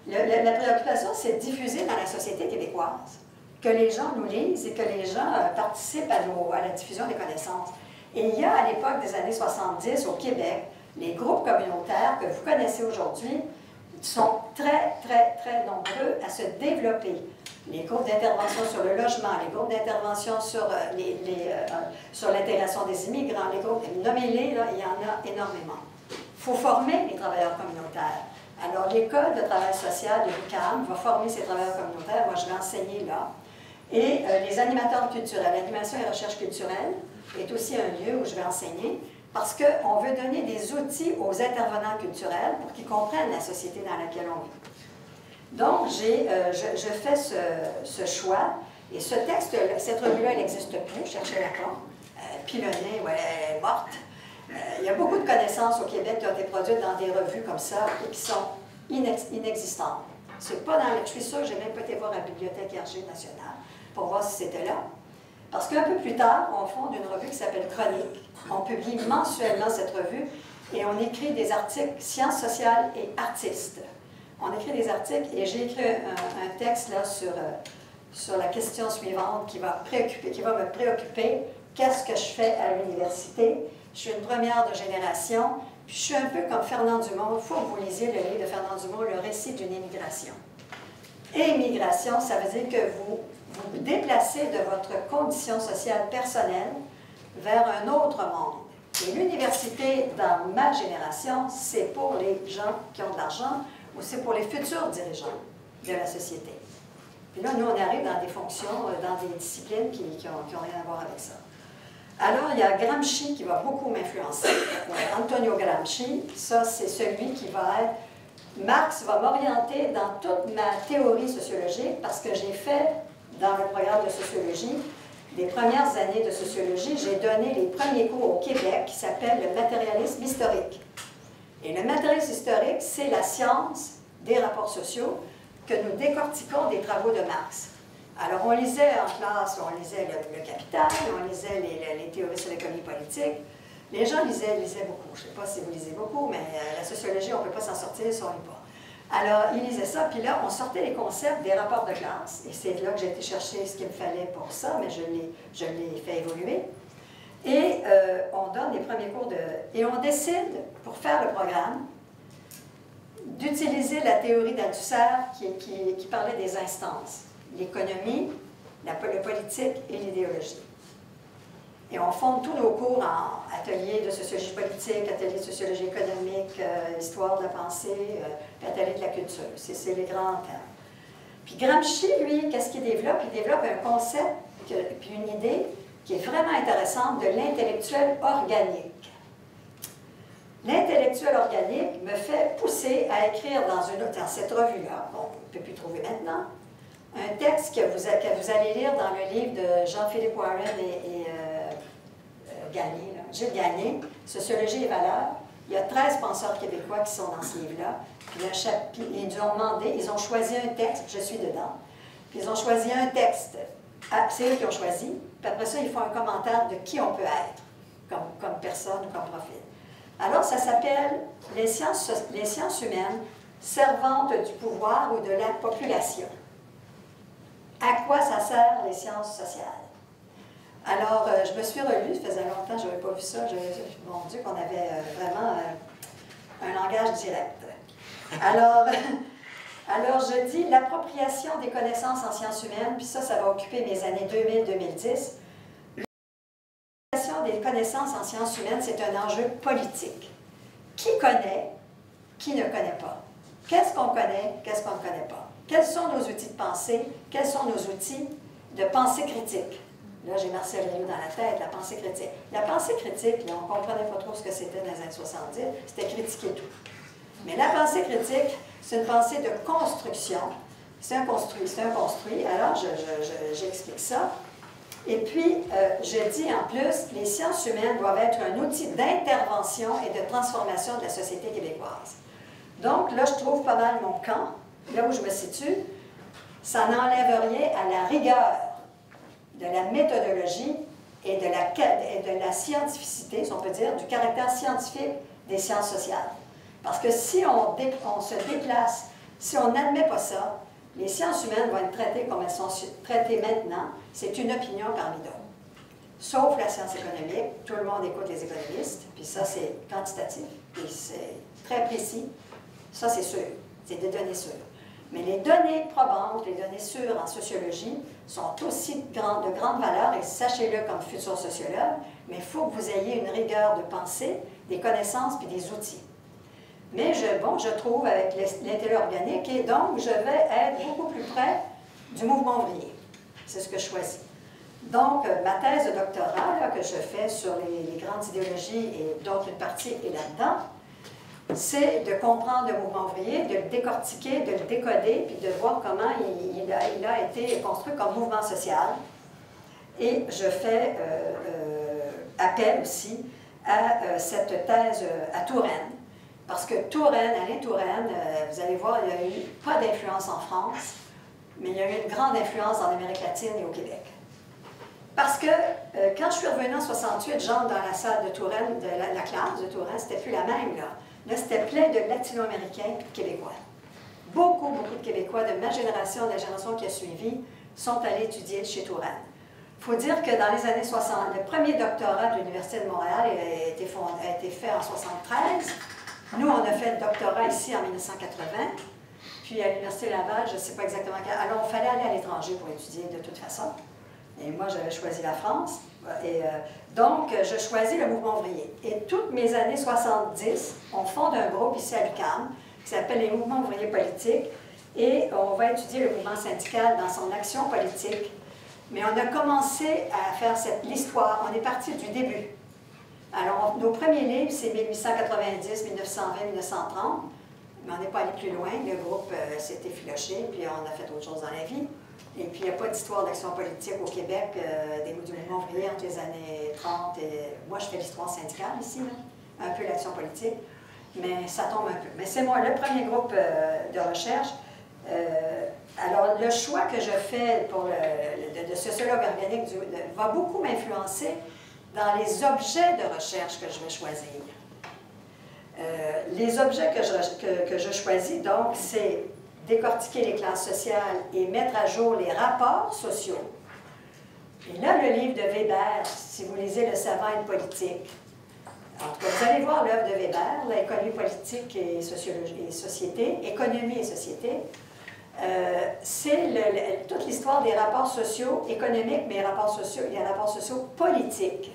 la préoccupation, c'est de diffuser dans la société québécoise, que les gens nous lisent et que les gens participent à la diffusion des connaissances. Et il y a, à l'époque des années 70, au Québec, les groupes communautaires que vous connaissez aujourd'hui sont très, très, très nombreux à se développer. Les groupes d'intervention sur le logement, les groupes d'intervention sur l'intégration des immigrants, les groupes, nommez-les, il y en a énormément. Il faut former les travailleurs communautaires. Alors, l'école de travail social de l'UQAM va former ces travailleurs communautaires. Moi, je vais enseigner là. Et les animateurs culturels, l'animation et recherche culturelle est aussi un lieu où je vais enseigner parce qu'on veut donner des outils aux intervenants culturels pour qu'ils comprennent la société dans laquelle on vit. Donc, je fais ce choix, et ce texte, cette revue-là, elle n'existe plus, cherchez-la pas, pilonnée, ouais, elle est morte. Il y a beaucoup de connaissances au Québec qui ont été produites dans des revues comme ça et qui sont inexistantes. C'est pas dans je suis sûre que j'ai même pas été voir à la Bibliothèque Hergé nationale pour voir si c'était là. Parce qu'un peu plus tard, on fonde une revue qui s'appelle Chronique. On publie mensuellement cette revue et on écrit des articles sciences sociales et artistes. On écrit des articles et j'ai écrit un texte là, sur la question suivante qui va me préoccuper. Qu'est-ce que je fais à l'université? Je suis une première de génération. Puis je suis un peu comme Fernand Dumont. Il faut que vous lisiez le livre de Fernand Dumont, Le récit d'une émigration. Émigration, ça veut dire que vous vous déplacez de votre condition sociale personnelle vers un autre monde. Et l'université, dans ma génération, c'est pour les gens qui ont de l'argent ou c'est pour les futurs dirigeants de la société. Puis là, nous, on arrive dans des fonctions, dans des disciplines qui n'ont rien à voir avec ça. Alors, il y a Gramsci qui va beaucoup m'influencer. Antonio Gramsci, ça, c'est celui qui va être... Marx va m'orienter dans toute ma théorie sociologique parce que j'ai fait, dans le programme de sociologie, les premières années de sociologie, j'ai donné les premiers cours au Québec qui s'appellent le matérialisme historique. Et le matérialisme historique, c'est la science des rapports sociaux que nous décortiquons des travaux de Marx. Alors, on lisait en classe, on lisait le Capital, on lisait les théories sur l'économie politique. Les gens lisaient beaucoup. Je ne sais pas si vous lisez beaucoup, mais la sociologie, on ne peut pas s'en sortir si on ne lit pas. Alors, ils lisaient ça, puis là, on sortait les concepts des rapports de classe. Et c'est là que j'ai été chercher ce qu'il me fallait pour ça, mais je l'ai fait évoluer. Et on donne les premiers cours de... Et on décide, pour faire le programme, d'utiliser la théorie d'Althusser qui parlait des instances. L'économie, le politique et l'idéologie. Et on fonde tous nos cours en ateliers de sociologie politique, ateliers de sociologie économique, histoire de la pensée, ateliers de la culture. C'est les grands termes. Puis Gramsci, lui, qu'est-ce qu'il développe? Il développe un concept, puis une idée qui est vraiment intéressante de l'intellectuel organique. L'intellectuel organique me fait pousser à écrire dans cette revue-là, qu'on ne peut plus trouver maintenant, un texte que vous allez lire dans le livre de Jean-Philippe Warren et Gagné, Gilles Gagné, Sociologie et valeurs. Il y a 13 penseurs québécois qui sont dans ce livre-là. Ils nous ont demandé, ils ont choisi un texte, je suis dedans, puis ils ont choisi un texte, c'est eux qui ont choisi, puis après ça, ils font un commentaire de qui on peut être, comme personne ou comme profil. Alors, ça s'appelle les sciences humaines servantes du pouvoir ou de la population. À quoi ça sert les sciences sociales? Alors, je me suis relue, ça faisait longtemps que je n'avais pas vu ça. Mon Dieu, qu'on avait vraiment un langage direct. Alors, je dis l'appropriation des connaissances en sciences humaines, puis ça va occuper mes années 2000-2010. L'appropriation des connaissances en sciences humaines, c'est un enjeu politique. Qui connaît, qui ne connaît pas? Qu'est-ce qu'on connaît, qu'est-ce qu'on ne connaît pas? Quels sont nos outils de pensée? Quels sont nos outils de pensée critique? Là, j'ai Marcel Rioux dans la tête, la pensée critique. La pensée critique, là, on ne comprenait pas trop ce que c'était dans les années 70, c'était critiquer tout. Mais la pensée critique, c'est une pensée de construction. C'est un construit, Alors, j'explique ça. Et puis, je dis en plus, les sciences humaines doivent être un outil d'intervention et de transformation de la société québécoise. Donc, là, je trouve pas mal mon camp, là où je me situe. Ça n'enlève rien à la rigueur de la méthodologie et de la scientificité, si on peut dire, du caractère scientifique des sciences sociales. Parce que si on se déplace, si on n'admet pas ça, les sciences humaines vont être traitées comme elles sont traitées maintenant. C'est une opinion parmi d'autres. Sauf la science économique, tout le monde écoute les économistes, puis ça c'est quantitatif, puis c'est très précis. Ça c'est sûr, c'est des données sûres. Mais les données probantes, les données sûres en sociologie sont aussi de grande valeur, et sachez-le comme futur sociologue, mais il faut que vous ayez une rigueur de pensée, des connaissances puis des outils. Mais je trouve avec l'intellect organique, et donc je vais être beaucoup plus près du mouvement ouvrier. C'est ce que je choisis. Donc, ma thèse de doctorat là, que je fais sur les grandes idéologies, et d'autres une partie est là-dedans, c'est de comprendre le mouvement ouvrier, de le décortiquer, de le décoder, puis de voir comment il a été construit comme mouvement social. Et je fais appel aussi à cette thèse à Touraine, parce que Alain Touraine, vous allez voir, il n'y a eu pas d'influence en France, mais il y a eu une grande influence en Amérique latine et au Québec. Parce que quand je suis revenue en 68, j'entre dans la salle de Touraine, de la classe de Touraine, c'était plus la même, là. Là, c'était plein de latino-américains et de Québécois. Beaucoup, beaucoup de Québécois de ma génération, de la génération qui a suivi, sont allés étudier chez Touraine. Il faut dire que dans les années 60, le premier doctorat de l'Université de Montréal a été fait en 73. Nous, on a fait le doctorat ici en 1980. Puis à l'Université Laval, je ne sais pas exactement quand. Alors, il fallait aller à l'étranger pour étudier de toute façon. Et moi, j'avais choisi la France. Et donc, je choisis le mouvement ouvrier. Et toutes mes années 70, on fonde un groupe ici à l'UQAM qui s'appelle les mouvements ouvriers politiques. Et on va étudier le mouvement syndical dans son action politique. Mais on a commencé à faire l'histoire. On est parti du début. Alors, nos premiers livres, c'est 1890, 1920, 1930. Mais on n'est pas allé plus loin. Le groupe s'est effiloché, puis on a fait autre chose dans la vie. Et puis, il n'y a pas d'histoire d'action politique au Québec, du mouvement ouvrier entre les années 30 et... Moi, je fais l'histoire syndicale ici, là, un peu l'action politique, mais ça tombe un peu. Mais c'est moi, le premier groupe de recherche. Alors, le choix que je fais pour de sociologue organique va beaucoup m'influencer dans les objets de recherche que je vais choisir. Les objets que je choisis, donc, c'est décortiquer les classes sociales et mettre à jour les rapports sociaux. Et là, le livre de Weber, si vous lisez Le savant et le politique, en tout cas, vous allez voir l'œuvre de Weber, l'économie politique et sociologie et société, économie et société. C'est toute l'histoire des rapports sociaux économiques, mais les rapports sociaux politiques.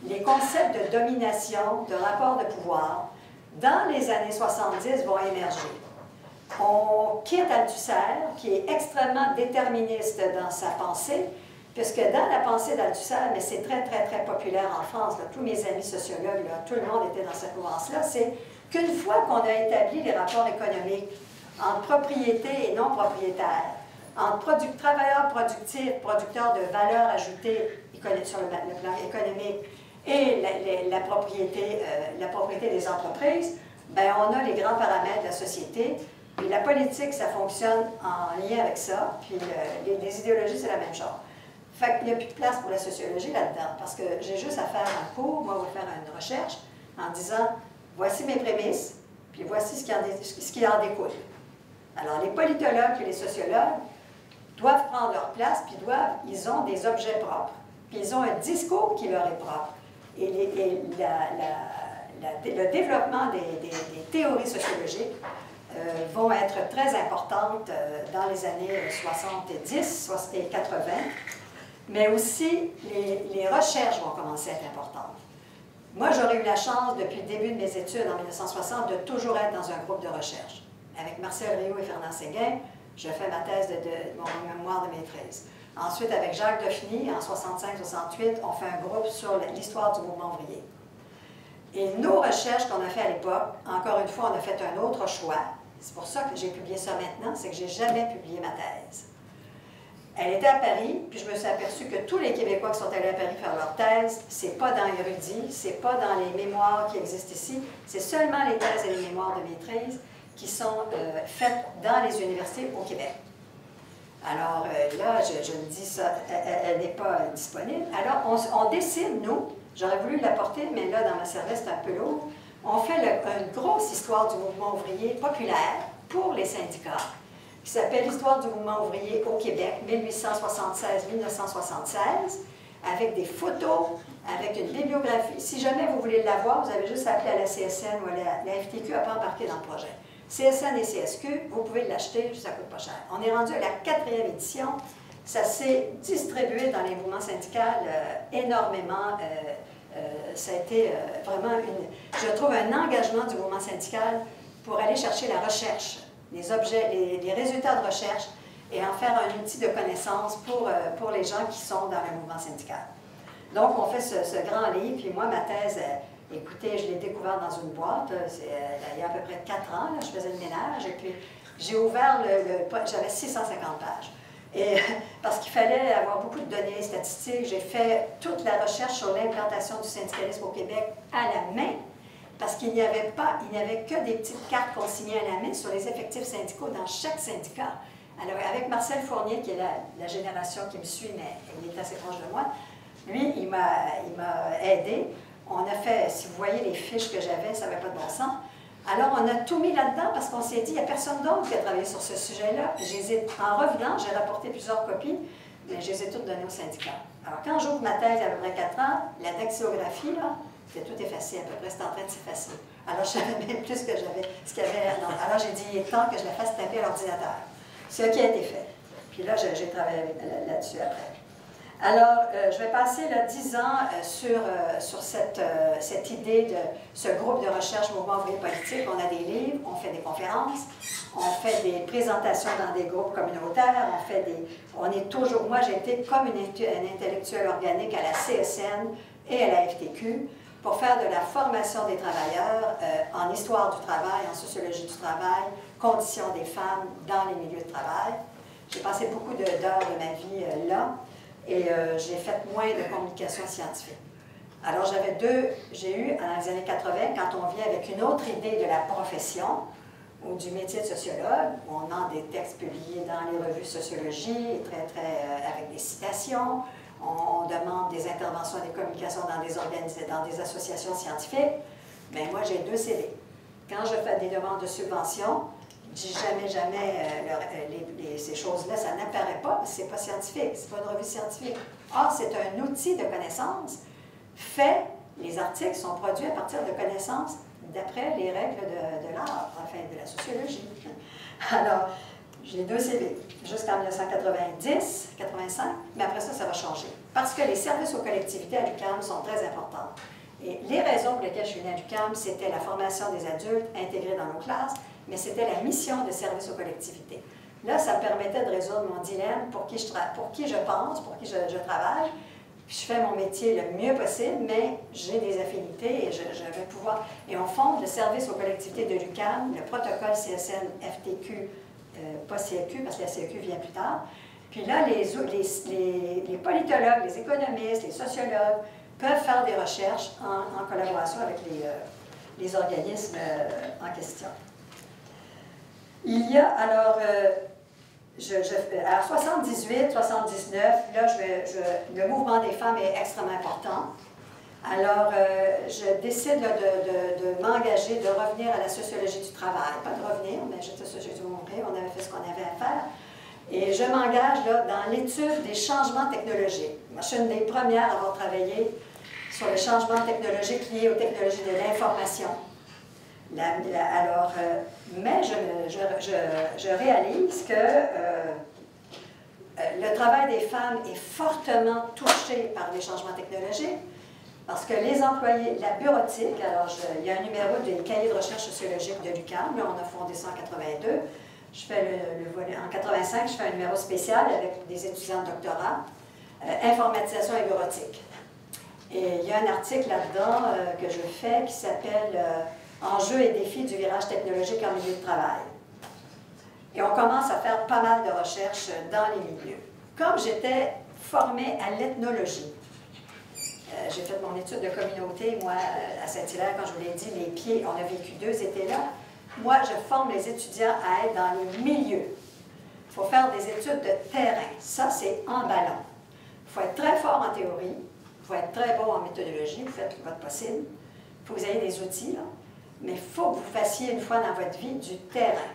Les concepts de domination, de rapport de pouvoir, dans les années 70, vont émerger. On quitte Althusser, qui est extrêmement déterministe dans sa pensée, puisque dans la pensée d'Althusser, mais c'est très, très, très populaire en France, là, tous mes amis sociologues, là, tout le monde était dans cette mouvance-là, c'est qu'une fois qu'on a établi les rapports économiques entre propriété et non propriétaire, entre travailleurs productifs, producteurs de valeur ajoutée sur le plan économique, et la propriété des entreprises, bien, on a les grands paramètres de la société. Puis la politique, ça fonctionne en lien avec ça. Puis les idéologies, c'est la même chose. Fait qu'il n'y a plus de place pour la sociologie là-dedans, parce que j'ai juste à faire un cours, moi, je vais faire une recherche, en disant, voici mes prémices, puis voici ce qui en découle. Alors, les politologues et les sociologues doivent prendre leur place, puis ils ont des objets propres, puis ils ont un discours qui leur est propre. Et le développement des théories sociologiques vont être très importantes dans les années 70 et 80, mais aussi les recherches vont commencer à être importantes. Moi, j'aurais eu la chance, depuis le début de mes études en 1960, de toujours être dans un groupe de recherche. Avec Marcel Rioux et Fernand Séguin, je fais ma thèse de mon mémoire de maîtrise. Ensuite, avec Jacques Dauphiny, en 65-68, on fait un groupe sur l'histoire du mouvement ouvrier. Et nos recherches qu'on a fait à l'époque, encore une fois, on a fait un autre choix. C'est pour ça que j'ai publié ça maintenant, c'est que je n'ai jamais publié ma thèse. Elle était à Paris, puis je me suis aperçue que tous les Québécois qui sont allés à Paris faire leur thèse, c'est pas dans Érudit, c'est pas dans les mémoires qui existent ici, c'est seulement les thèses et les mémoires de maîtrise qui sont faites dans les universités au Québec. Alors là, je me dis ça, elle n'est pas disponible. Alors on décide, nous, j'aurais voulu l'apporter, mais là, dans ma service, c'est un peu lourd. On fait une grosse histoire du mouvement ouvrier populaire pour les syndicats, qui s'appelle l'histoire du mouvement ouvrier au Québec, 1876-1976, avec des photos, avec une bibliographie. Si jamais vous voulez l'avoir, vous avez juste à appeler à la CSN ou à la FTQ à ne pas embarquer dans le projet. CSN et CSQ, vous pouvez l'acheter, ça ne coûte pas cher. On est rendu à la 4e édition. Ça s'est distribué dans les mouvements syndicaux énormément. Ça a été vraiment, je trouve, un engagement du mouvement syndical pour aller chercher la recherche, les objets, les résultats de recherche et en faire un outil de connaissance pour les gens qui sont dans le mouvement syndical. Donc, on fait ce grand livre, puis moi, ma thèse, écoutez, je l'ai découverte dans une boîte, il y a à peu près 4 ans, là, je faisais le ménage, et puis j'ai ouvert j'avais 650 pages. Et parce qu'il fallait avoir beaucoup de données statistiques, j'ai fait toute la recherche sur l'implantation du syndicalisme au Québec à la main, parce qu'il n'y avait que des petites cartes consignées à la main sur les effectifs syndicaux dans chaque syndicat. Alors, avec Marcel Fournier, qui est la génération qui me suit, mais il est assez proche de moi, Lui, il m'a aidé. On a fait, si vous voyez les fiches que j'avais, ça n'avait pas de bon sens. Alors, on a tout mis là-dedans parce qu'on s'est dit, il n'y a personne d'autre qui a travaillé sur ce sujet-là. En revenant, j'ai rapporté plusieurs copies, mais je les ai toutes données au syndicat. Alors, quand j'ouvre ma thèse, il y a à peu près 4 ans, la dactylographie, là, c'était tout effacé, à peu près, c'était en train de s'effacer. Alors, je savais même plus ce qu'il y avait. Non. Alors, j'ai dit, il est temps que je la fasse taper à l'ordinateur. Ce qui a été fait. Puis là, j'ai travaillé là-dessus après. Alors, je vais passer là, 10 ans sur cette idée de ce groupe de recherche Mouvement ouvrier politique. On a des livres, on fait des conférences, on fait des présentations dans des groupes communautaires, on est toujours... Moi, j'ai été comme une intellectuelle organique à la CSN et à la FTQ pour faire de la formation des travailleurs en histoire du travail, en sociologie du travail, conditions des femmes dans les milieux de travail. J'ai passé beaucoup d'heures de ma vie là. Et j'ai fait moins de communication scientifique. Alors, j'ai eu, dans les années 80, quand on vient avec une autre idée de la profession ou du métier de sociologue, où on a des textes publiés dans les revues sociologie, avec des citations, on demande des interventions et des communications dans des associations scientifiques, bien, moi, j'ai 2 CV. Quand je fais des demandes de subventions, je dis jamais, ces choses-là, ça n'apparaît pas parce que ce n'est pas scientifique, c'est pas une revue scientifique. Or, c'est un outil de connaissance fait, les articles sont produits à partir de connaissances d'après les règles de l'art, enfin de la sociologie. Alors, j'ai 2 CV jusqu'en 1990, 85, mais après ça, ça va changer. Parce que les services aux collectivités à l'UQAM sont très importants. Et les raisons pour lesquelles je suis venue à l'UQAM, c'était la formation des adultes intégrés dans nos classes, mais c'était la mission de service aux collectivités. Là, ça me permettait de résoudre mon dilemme pour qui je pense, pour qui je travaille. Puis je fais mon métier le mieux possible, mais j'ai des affinités et je vais pouvoir... Et on fonde le service aux collectivités de l'UQAM, le protocole CSN-FTQ, pas CLQ, parce que la CLQ vient plus tard. Puis là, les politologues, les économistes, les sociologues peuvent faire des recherches en collaboration avec les organismes en question. Il y a, alors, à 78, 79, là, le mouvement des femmes est extrêmement important. Alors, je décide de m'engager, de revenir à la sociologie du travail. Pas de revenir, mais j'étais sociologie du mouvement, on avait fait ce qu'on avait à faire. Et je m'engage là dans l'étude des changements technologiques. Moi, je suis une des premières à avoir travaillé sur les changements technologiques liés aux technologies de l'information. Mais je réalise que le travail des femmes est fortement touché par les changements technologiques parce que les employés, la bureautique, alors il y a un numéro des cahiers de recherche sociologique de l'UQAM, là on a fondé ça en 82, je fais en 85, je fais un numéro spécial avec des étudiants de doctorat, informatisation et bureautique. Et il y a un article là-dedans que je fais qui s'appelle Enjeux et défis du virage technologique en milieu de travail. Et on commence à faire pas mal de recherches dans les milieux. Comme j'étais formée à l'ethnologie, j'ai fait mon étude de communauté, moi, à Saint-Hilaire, quand je vous l'ai dit, les pieds, on a vécu 2 étés là. Moi, je forme les étudiants à être dans les milieux. Il faut faire des études de terrain. Ça, c'est en ballon. Il faut être très fort en théorie. Il faut être très bon en méthodologie. Vous faites votre possible. Il faut que vous ayez des outils, là. Mais il faut que vous fassiez une fois dans votre vie du terrain.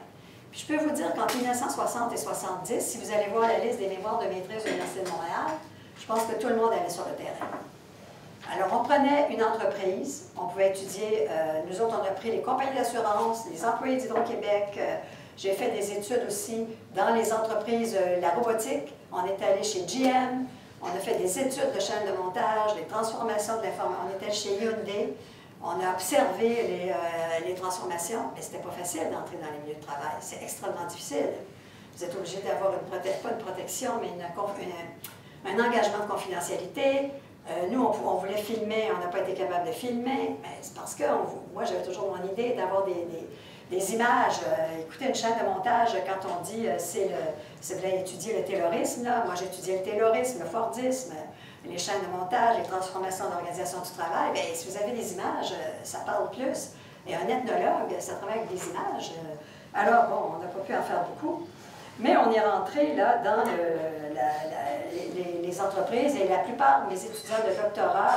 Puis je peux vous dire qu'entre 1960 et 1970, si vous allez voir la liste des mémoires de maîtrise de l'Université de Montréal, je pense que tout le monde allait sur le terrain. Alors, on prenait une entreprise, on pouvait étudier, nous autres, on a pris les compagnies d'assurance, les employés d'Hydro-Québec, j'ai fait des études aussi dans les entreprises, la robotique, on est allé chez GM, on a fait des études de chaîne de montage, les transformations de l'information, on est allé chez Hyundai, on a observé les transformations, mais c'était pas facile d'entrer dans les milieux de travail, c'est extrêmement difficile. Vous êtes obligé d'avoir pas une protection, mais un engagement de confidentialité. Nous, on voulait filmer, on n'a pas été capable de filmer, mais c'est parce que moi, j'avais toujours mon idée d'avoir des images. Écoutez, une chaîne de montage, quand on dit vous voulez étudier le taylorisme, là, moi j'ai étudié le taylorisme, le fordisme, les chaînes de montage, les transformations d'organisation du travail, bien, si vous avez des images, ça parle plus. Et un ethnologue, ça travaille avec des images. Alors, bon, on n'a pas pu en faire beaucoup. Mais on est rentré là dans les entreprises et la plupart de mes étudiants de doctorat,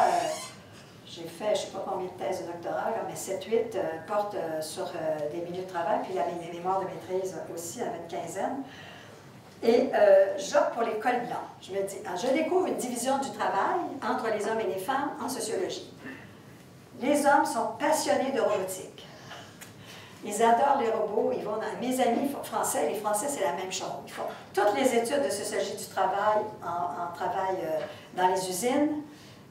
j'ai fait je ne sais pas combien de thèses de doctorat, là, mais 7-8 portent sur des milieux de travail, puis mes mémoires de maîtrise aussi, avec une quinzaine. Et j'opte pour l'école blanche. Je me dis, je découvre une division du travail entre les hommes et les femmes en sociologie. Les hommes sont passionnés de robotique. Ils adorent les robots. Ils vont dans... Mes amis français, les Français, c'est la même chose. Ils font toutes les études de sociologie du travail en travail dans les usines.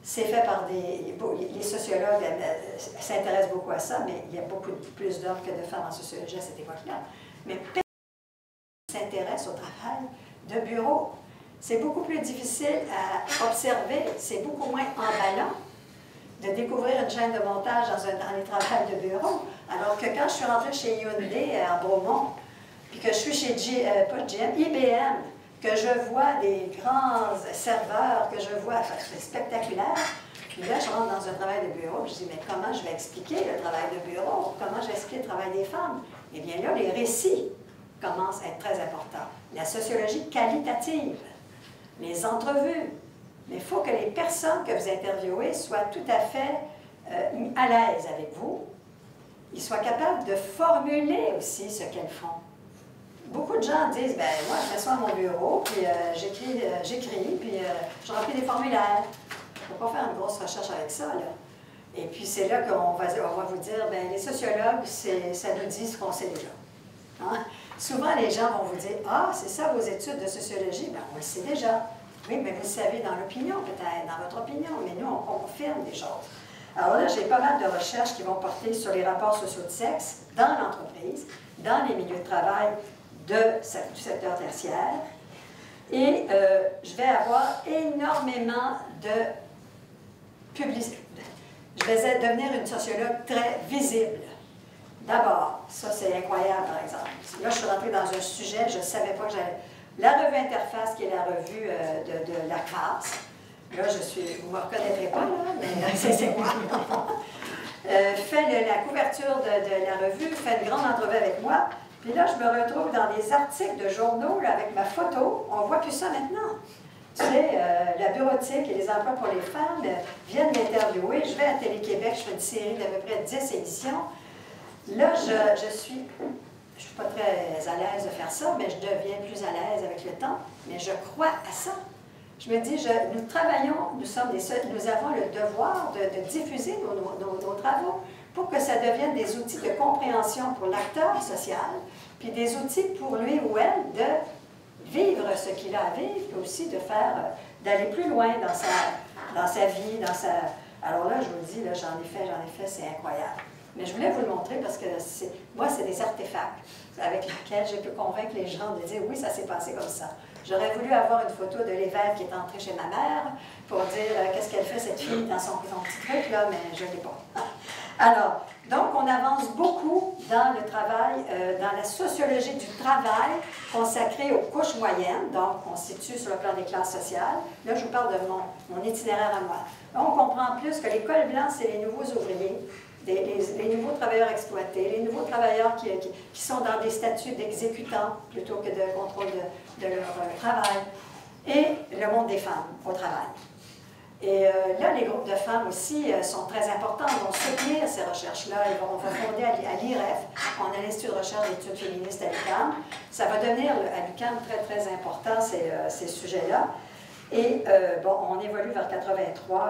C'est fait par des... Bon, les sociologues s'intéressent beaucoup à ça, mais il y a beaucoup plus d'hommes que de femmes en sociologie à cette époque-là. Mais s'intéresse au travail de bureau. C'est beaucoup plus difficile à observer, c'est beaucoup moins emballant de découvrir une chaîne de montage dans les travails de bureau, alors que quand je suis rentrée chez Hyundai à Bromont, puis que je suis chez IBM, que je vois des grands serveurs, que je vois, enfin, c'est spectaculaire, puis là, je rentre dans un travail de bureau, je dis, mais comment je vais expliquer le travail de bureau? Comment je vais expliquer le travail des femmes? Eh bien là, les récits commence à être très important. La sociologie qualitative, les entrevues. Mais il faut que les personnes que vous interviewez soient tout à fait à l'aise avec vous. Ils soient capables de formuler aussi ce qu'elles font. Beaucoup de gens disent, ben moi, je m'assois à mon bureau, puis j'écris, puis je remplis des formulaires. Il ne faut pas faire une grosse recherche avec ça, là. Et puis c'est là qu'on va vous dire, ben les sociologues, ça nous dit ce qu'on sait déjà. Hein? Souvent, les gens vont vous dire, « Ah, c'est ça vos études de sociologie? » Bien, on le sait déjà. Oui, mais vous le savez dans l'opinion, peut-être, dans votre opinion, mais nous, on confirme des choses. Alors là, j'ai pas mal de recherches qui vont porter sur les rapports sociaux de sexe dans l'entreprise, dans les milieux de travail du secteur tertiaire. Et je vais avoir énormément de publicité. Je vais devenir une sociologue très visible. D'abord, ça c'est incroyable par exemple. Là, je suis rentrée dans un sujet, je ne savais pas que j'allais... La revue Interface, qui est la revue de la classe, là je suis... Vous ne me reconnaîtrez pas, là, mais c'est moi. Fait la couverture de la revue, fait une grande entrevue avec moi, puis là je me retrouve dans des articles de journaux là, avec ma photo. On ne voit plus ça maintenant. Tu sais, la bureautique et les emplois pour les femmes viennent m'interviewer. Je vais à Télé-Québec, je fais une série d'à peu près 10 émissions. Là, je suis pas très à l'aise de faire ça, mais je deviens plus à l'aise avec le temps. Mais je crois à ça. Je me dis, nous travaillons, nous avons le devoir de diffuser nos travaux pour que ça devienne des outils de compréhension pour l'acteur social, puis des outils pour lui ou elle de vivre ce qu'il a à vivre, puis aussi d'aller plus loin dans sa vie, Alors là, je vous le dis, j'en ai fait, c'est incroyable. Mais je voulais vous le montrer parce que moi, c'est des artefacts avec lesquels j'ai pu convaincre les gens de dire oui, ça s'est passé comme ça. J'aurais voulu avoir une photo de l'évêque qui est entré chez ma mère pour dire qu'est-ce qu'elle fait cette fille dans son petit truc, là, mais je ne l'ai pas. Alors, donc, on avance beaucoup dans le travail, dans la sociologie du travail consacrée aux couches moyennes, donc on se situe sur le plan des classes sociales. Là, je vous parle de mon itinéraire à moi. Là, on comprend plus que l'école blanche, c'est les nouveaux ouvriers, les nouveaux travailleurs exploités, les nouveaux travailleurs qui sont dans des statuts d'exécutants plutôt que de contrôle de leur travail, et le monde des femmes au travail. Et là, les groupes de femmes aussi sont très importants, vont soutenir ces recherches-là. On va fonder à l'IREF, on a l'Institut de recherche d'études féministes à l'UQAM. Ça va devenir à l'UQAM très, très important, ces sujets-là. Et bon, on évolue vers 83,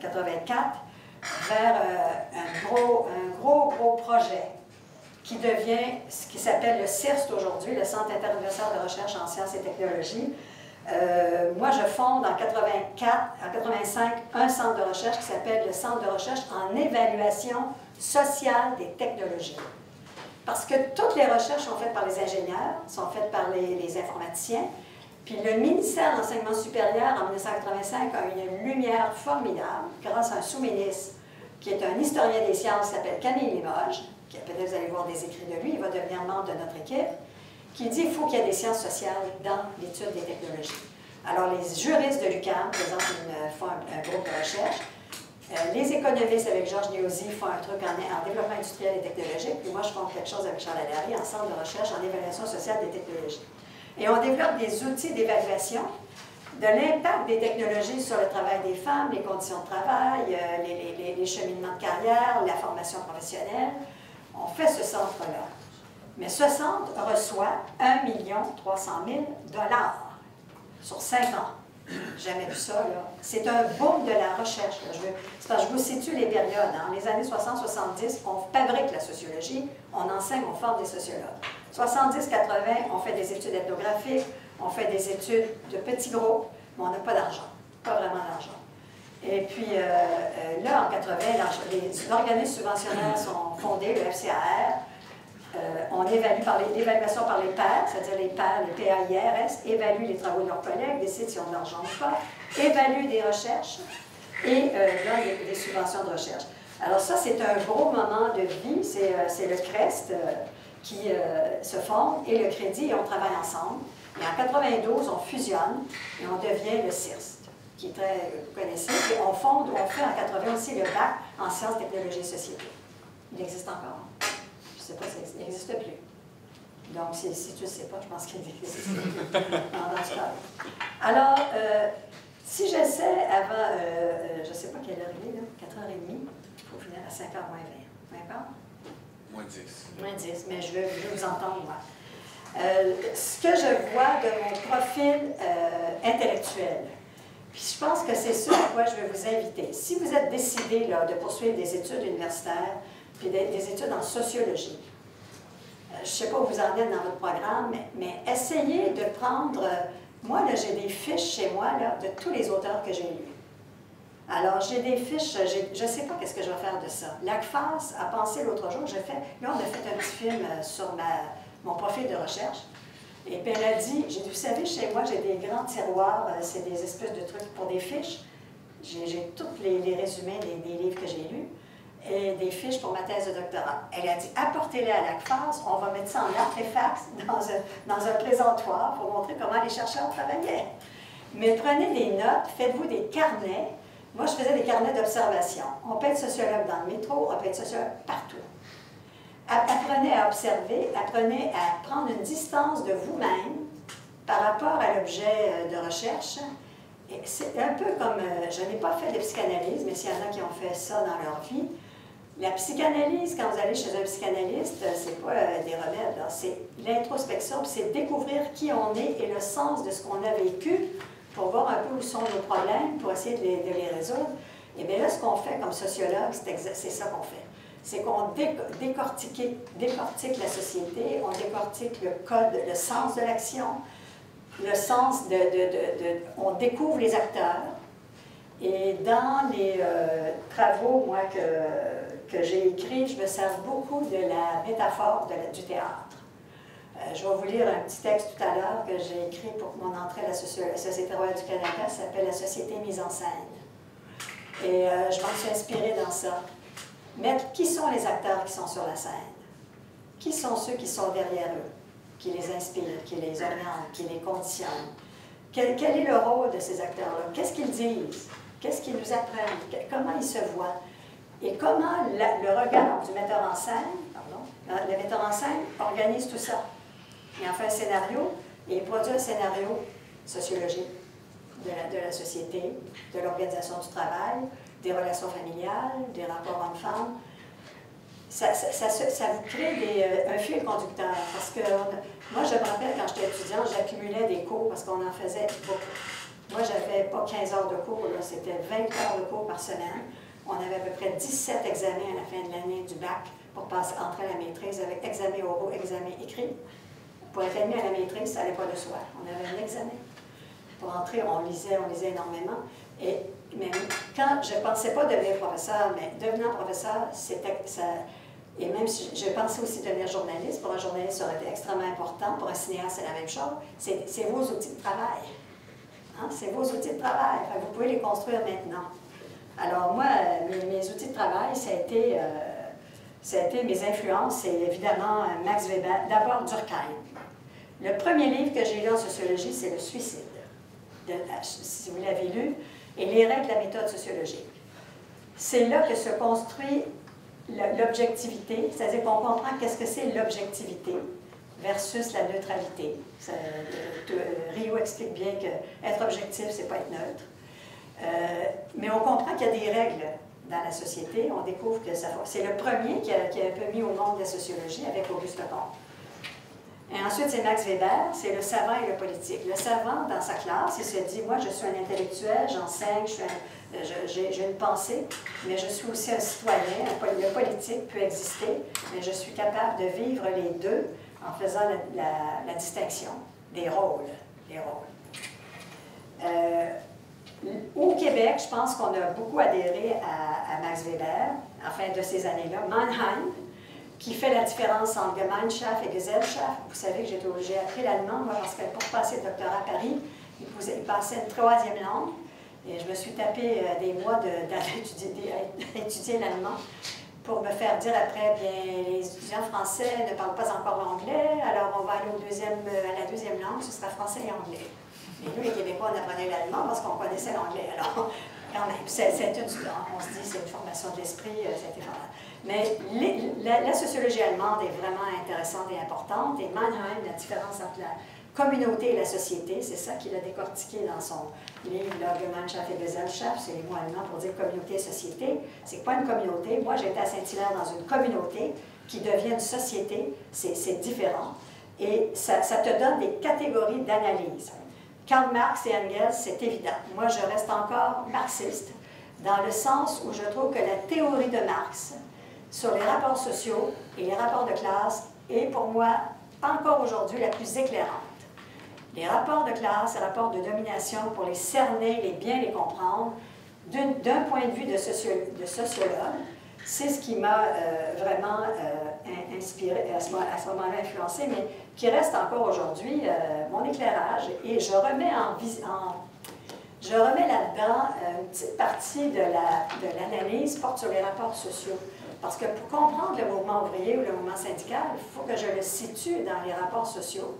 84, vers un gros projet qui devient ce qui s'appelle le CIRST aujourd'hui, le Centre interuniversitaire de recherche en sciences et technologies. Moi, je fonde en 85 un centre de recherche qui s'appelle le Centre de recherche en évaluation sociale des technologies. Parce que toutes les recherches sont faites par les ingénieurs, sont faites par les informaticiens, puis le ministère de l'Enseignement supérieur, en 1985, a eu une lumière formidable grâce à un sous-ministre qui est un historien des sciences, qui s'appelle Camille Limoges, qui peut-être vous allez voir des écrits de lui, il va devenir membre de notre équipe, qui dit qu'il faut qu'il y ait des sciences sociales dans l'étude des technologies. Alors, les juristes de l'UQAM font un groupe de recherche. Les économistes avec Georges Niozzi font un truc en développement industriel et technologique, puis moi je fais quelque chose avec Charles Allary, en centre de recherche en évaluation sociale des technologies. Et on développe des outils d'évaluation de l'impact des technologies sur le travail des femmes, les conditions de travail, les cheminements de carrière, la formation professionnelle. On fait ce centre-là. Mais ce centre reçoit 1 300 000 $ sur 5 ans. Jamais vu ça, là. C'est un boom de la recherche. C'est parce que je vous situe les périodes. Dans les années 60-70, on fabrique la sociologie, on enseigne, on forme des sociologues. 70-80, on fait des études ethnographiques, on fait des études de petits groupes, mais on n'a pas d'argent, pas vraiment d'argent. Et puis là, en 80, les organismes subventionnaires sont fondés, le FCAR. On évalue par l'évaluation par les pairs, c'est-à-dire les pairs, le PAIRS, évaluent les travaux de leurs collègues, décident si on a de l'argent ou pas, évaluent des recherches et donnent des subventions de recherche. Alors ça, c'est un gros moment de vie, c'est le CREST qui se forme et le Crédit, et on travaille ensemble. Et en 92, on fusionne et on devient le CIRST, qui est très, vous connaissez, et on fait en 80 aussi le bac en sciences, technologies et société. Il existe encore. Je ne sais pas s'il n'existe plus. Donc, si tu ne sais pas, je pense qu'il existe dans ce cas. Alors, si j'essaie avant, je ne sais pas quelle heure il est, là, 4h30, il faut finir à 5h moins 20. D'accord? Moins 10. Moins 10, mais je veux vous entendre, moi. Ce que je vois de mon profil intellectuel, puis je pense que c'est ce à quoi je vais vous inviter. Si vous êtes décidé là, de poursuivre des études universitaires, puis des études en sociologie, je ne sais pas où vous en êtes dans votre programme, mais essayez de prendre... moi, là, j'ai des fiches chez moi là, de tous les auteurs que j'ai lus. Alors, j'ai des fiches, je ne sais pas qu'est-ce que je vais faire de ça. L'ACFAS a pensé l'autre jour, là, on a fait un petit film sur mon profil de recherche. Et puis elle a dit, j'ai dit, vous savez, chez moi, j'ai des grands tiroirs, c'est des espèces de trucs pour des fiches. J'ai tous les résumés des livres que j'ai lus et des fiches pour ma thèse de doctorat. Elle a dit, apportez-les à l'ACFAS, on va mettre ça en artefact dans un présentoir pour montrer comment les chercheurs travaillaient. Mais prenez des notes, faites-vous des carnets. Moi, je faisais des carnets d'observation. On peut être sociologue dans le métro, on peut être sociologue partout. Apprenez à observer, apprenez à prendre une distance de vous-même par rapport à l'objet de recherche. C'est un peu comme, je n'ai pas fait de psychanalyse, mais s'il y en a qui ont fait ça dans leur vie, la psychanalyse, quand vous allez chez un psychanalyste, c'est pas des remèdes, c'est l'introspection, c'est découvrir qui on est et le sens de ce qu'on a vécu pour voir un peu où sont nos problèmes, pour essayer de les résoudre. Et bien là, ce qu'on fait comme sociologue, c'est ça qu'on fait. C'est qu'on décortique la société, on décortique le code, le sens de l'action, le sens on découvre les acteurs. Et dans les travaux, moi, que j'ai écrits, je me sers beaucoup de la métaphore du théâtre. Je vais vous lire un petit texte tout à l'heure que j'ai écrit pour mon entrée à la Société royale du Canada, ça s'appelle « La société mise en scène ». Et je m'en suis inspirée dans ça. Mais qui sont les acteurs qui sont sur la scène? Qui sont ceux qui sont derrière eux, qui les inspirent, qui les orientent, qui les conditionnent? Quel est le rôle de ces acteurs-là? Qu'est-ce qu'ils disent? Qu'est-ce qu'ils nous apprennent? Comment ils se voient? Et comment le regard du metteur en scène, le metteur en scène organise tout ça? Il en fait un scénario et il produit un scénario sociologique de la société, de l'organisation du travail, des relations familiales, des rapports hommes-femmes. Ça vous crée un fil conducteur. Parce que moi, je me rappelle, quand j'étais étudiante, j'accumulais des cours parce qu'on en faisait beaucoup. Moi, j'avais pas 15 heures de cours, c'était 20 heures de cours par semaine. On avait à peu près 17 examens à la fin de l'année du bac pour entrer à la maîtrise avec examen oraux, examen écrit. Pour être admis à la maîtrise, ça n'allait pas de soi. On avait un examen. Pour entrer, on lisait énormément. Mais quand je ne pensais pas devenir professeur, mais devenant professeur, c'était ça. Et même si je pensais aussi devenir journaliste, pour un journaliste, ça aurait été extrêmement important. Pour un cinéaste, c'est la même chose. C'est vos outils de travail. Hein? C'est vos outils de travail. Enfin, vous pouvez les construire maintenant. Alors moi, mes outils de travail, ça a été mes influences, c'est évidemment Max Weber, d'abord Durkheim. Le premier livre que j'ai lu en sociologie, c'est Le Suicide, si vous l'avez lu, et les règles de la méthode sociologique. c'est là que se construit l'objectivité, c'est-à-dire qu'on comprend qu'est-ce que c'est l'objectivité versus la neutralité. Rio explique bien qu'être objectif, c'est pas être neutre. Mais on comprend qu'il y a des règles dans la société. On découvre que c'est le premier qui a un peu mis au monde la sociologie avec Auguste Comte. Et ensuite, c'est Max Weber, c'est le savant et le politique. Le savant, dans sa classe, il se dit, moi, je suis un intellectuel, j'enseigne, j'ai une pensée, mais je suis aussi un citoyen. Le politique peut exister, mais je suis capable de vivre les deux en faisant la distinction des rôles. Au Québec, je pense qu'on a beaucoup adhéré à Max Weber, enfin de ces années-là. Mannheim, qui fait la différence entre Gemeinschaft et Gesellschaft. Vous savez que j'ai appris l'allemand, moi, parce que pour passer le doctorat à Paris, il passait une troisième langue. Et je me suis tapé des mois d'étudier l'allemand pour me faire dire après, bien, les étudiants français ne parlent pas encore l'anglais, alors on va aller à la deuxième langue, ce sera français et anglais. Et nous, les Québécois, on apprenait l'allemand parce qu'on connaissait l'anglais. Alors, quand même, on se dit c'est une formation de l'esprit, c'était formidable. Mais la sociologie allemande est vraiment intéressante et importante. Et Mannheim, la différence entre la communauté et la société, c'est ça qu'il a décortiqué dans son livre Gemeinschaft et Gesellschaft, c'est les mots allemands pour dire communauté et société. C'est pas une communauté. Moi, j'étais à Saint-Hilaire dans une communauté qui devient une société. C'est différent. Et ça te donne des catégories d'analyse. Karl Marx et Engels, c'est évident. Moi, je reste encore marxiste, dans le sens où je trouve que la théorie de Marx sur les rapports sociaux et les rapports de classe est pour moi, encore aujourd'hui, la plus éclairante. Les rapports de classe, les rapports de domination, pour les cerner, les bien les comprendre, d'un point de vue de sociologue, c'est ce qui m'a vraiment inspiré, à ce moment-là influencé, mais qui reste encore aujourd'hui mon éclairage. Et je remets là-dedans une petite partie de l'analyse porte sur les rapports sociaux. Parce que pour comprendre le mouvement ouvrier ou le mouvement syndical, il faut que je le situe dans les rapports sociaux.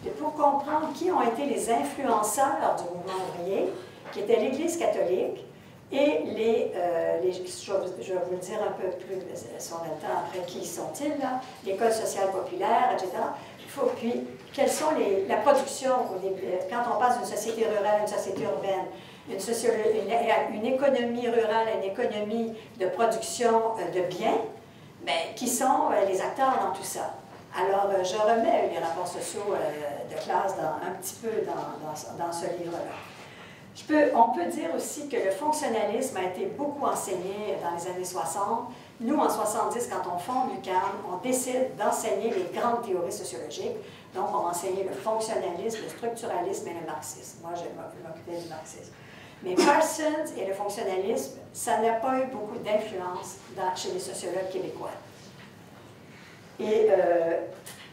Et pour comprendre qui ont été les influenceurs du mouvement ouvrier, qui étaient l'Église catholique, et je vais vous le dire un peu plus, si on a le temps après, qui sont-ils, là? L'école sociale populaire, etc. Puis, quelles sont la production, quand on passe d'une société rurale à une société urbaine, une économie rurale à une économie de production de biens, mais qui sont les acteurs dans tout ça. Alors, je remets les rapports sociaux de classe un petit peu dans ce livre-là. On peut dire aussi que le fonctionnalisme a été beaucoup enseigné dans les années 60. Nous, en 70, quand on fonde l'UQAM, on décide d'enseigner les grandes théories sociologiques. Donc, on va enseigner le fonctionnalisme, le structuralisme et le marxisme. Moi, je m'occupais du marxisme. Mais Parsons et le fonctionnalisme, ça n'a pas eu beaucoup d'influence chez les sociologues québécois. Et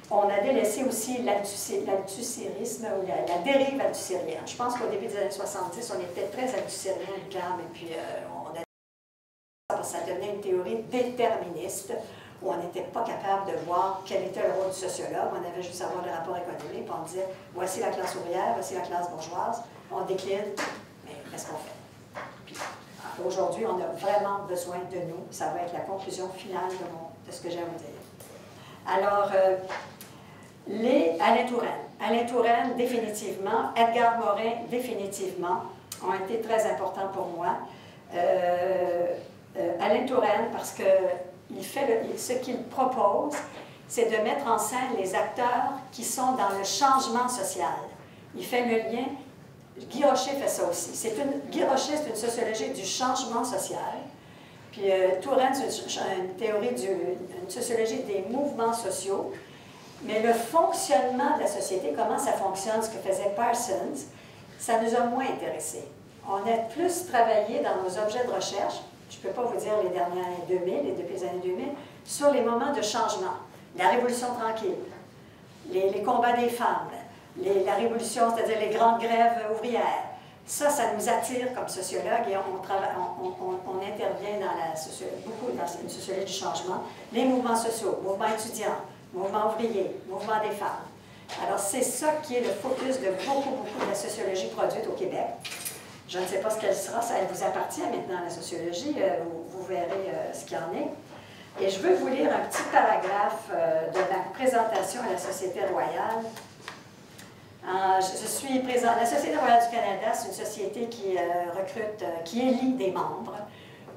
on a délaissé aussi l'althussérisme ou la dérive althussérienne. Je pense qu'au début des années 70, on était très althussérien, le CAM, et puis ça devenait une théorie déterministe, où on n'était pas capable de voir quel était le rôle du sociologue. On avait juste à voir le rapport économique, puis on disait, voici la classe ouvrière, voici la classe bourgeoise, on décline, mais qu'est-ce qu'on fait? Puis, aujourd'hui, on a vraiment besoin de nous. Ça va être la conclusion finale de ce que j'ai à vous dire. Alors, Alain Touraine, définitivement, Edgar Morin, définitivement, ont été très importants pour moi. Alain Touraine, parce que ce qu'il propose, c'est de mettre en scène les acteurs qui sont dans le changement social. Il fait le lien. Guy Rocher fait ça aussi. Guy Rocher, c'est une sociologie du changement social. Puis Touraine, c'est une théorie une sociologie des mouvements sociaux. Mais le fonctionnement de la société, comment ça fonctionne, ce que faisait Parsons, ça nous a moins intéressés. On a plus travaillé dans nos objets de recherche, je ne peux pas vous dire les dernières années 2000, et depuis les années 2000, sur les moments de changement. La Révolution tranquille, les combats des femmes, la Révolution, c'est-à-dire les grandes grèves ouvrières. Ça nous attire comme sociologue et on intervient beaucoup dans une sociologie du changement. Les mouvements sociaux, mouvements étudiants, mouvement ouvrier, mouvement des femmes. Alors, c'est ça qui est le focus de beaucoup de la sociologie produite au Québec. Je ne sais pas ce qu'elle sera, ça elle vous appartient maintenant à la sociologie, vous verrez ce qu'il y en est. Et je veux vous lire un petit paragraphe de ma présentation à la Société royale. Je suis présente. La Société royale du Canada, c'est une société qui recrute, qui élit des membres,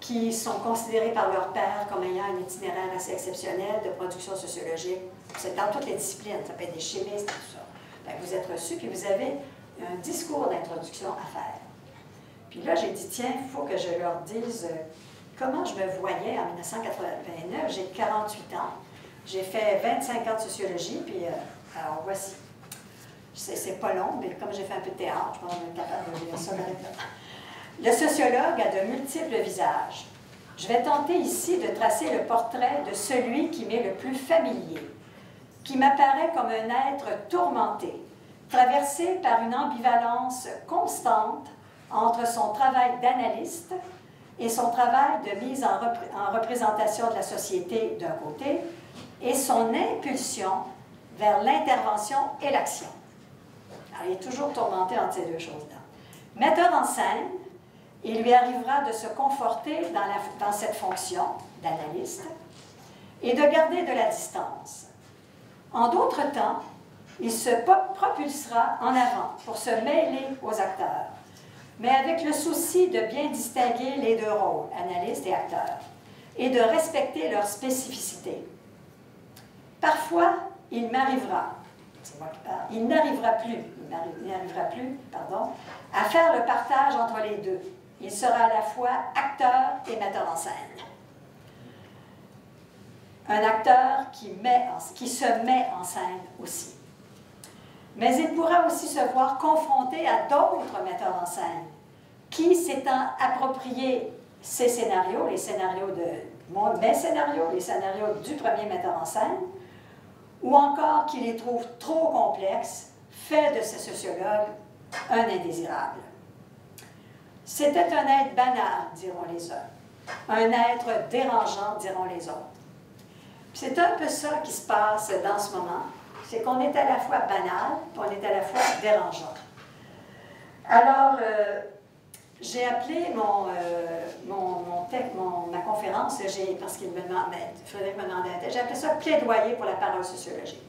qui sont considérés par leur père comme ayant un itinéraire assez exceptionnel de production sociologique. C'est dans toutes les disciplines, ça peut être des chimistes, tout ça. Bien, vous êtes reçus, puis vous avez un discours d'introduction à faire. Puis là, j'ai dit, tiens, il faut que je leur dise comment je me voyais en 1989. J'ai 48 ans, j'ai fait 25 ans de sociologie, puis alors voici. C'est pas long, mais comme j'ai fait un peu de théâtre, je pense qu'on est capable de lire ça maintenant. Le sociologue a de multiples visages. Je vais tenter ici de tracer le portrait de celui qui m'est le plus familier, qui m'apparaît comme un être tourmenté, traversé par une ambivalence constante entre son travail d'analyste et son travail de mise en représentation de la société d'un côté et son impulsion vers l'intervention et l'action. Alors, il est toujours tourmenté entre ces deux choses-là. Metteur en scène, il lui arrivera de se conforter dans cette fonction d'analyste et de garder de la distance. En d'autres temps, il se propulsera en avant pour se mêler aux acteurs, mais avec le souci de bien distinguer les deux rôles, analyste et acteur, et de respecter leur spécificité. Parfois, il m'arrivera, c'est moi qui parle, il n'arrivera plus, à faire le partage entre les deux. Il sera à la fois acteur et metteur en scène. Un acteur qui se met en scène aussi. Mais il pourra aussi se voir confronté à d'autres metteurs en scène qui, s'étant appropriés ces scénarios, les scénarios de mes scénarios, les scénarios du premier metteur en scène, ou encore qui les trouve trop complexes, fait de ces sociologues un indésirable. C'était un être banal, diront les uns, un être dérangeant, diront les autres. C'est un peu ça qui se passe dans ce moment, c'est qu'on est à la fois banal, et on est à la fois dérangeant. Alors, j'ai appelé ma conférence, parce qu'il me demandait, Frédéric me demandait, j'ai appelé ça « Plaidoyer pour la parole sociologique ».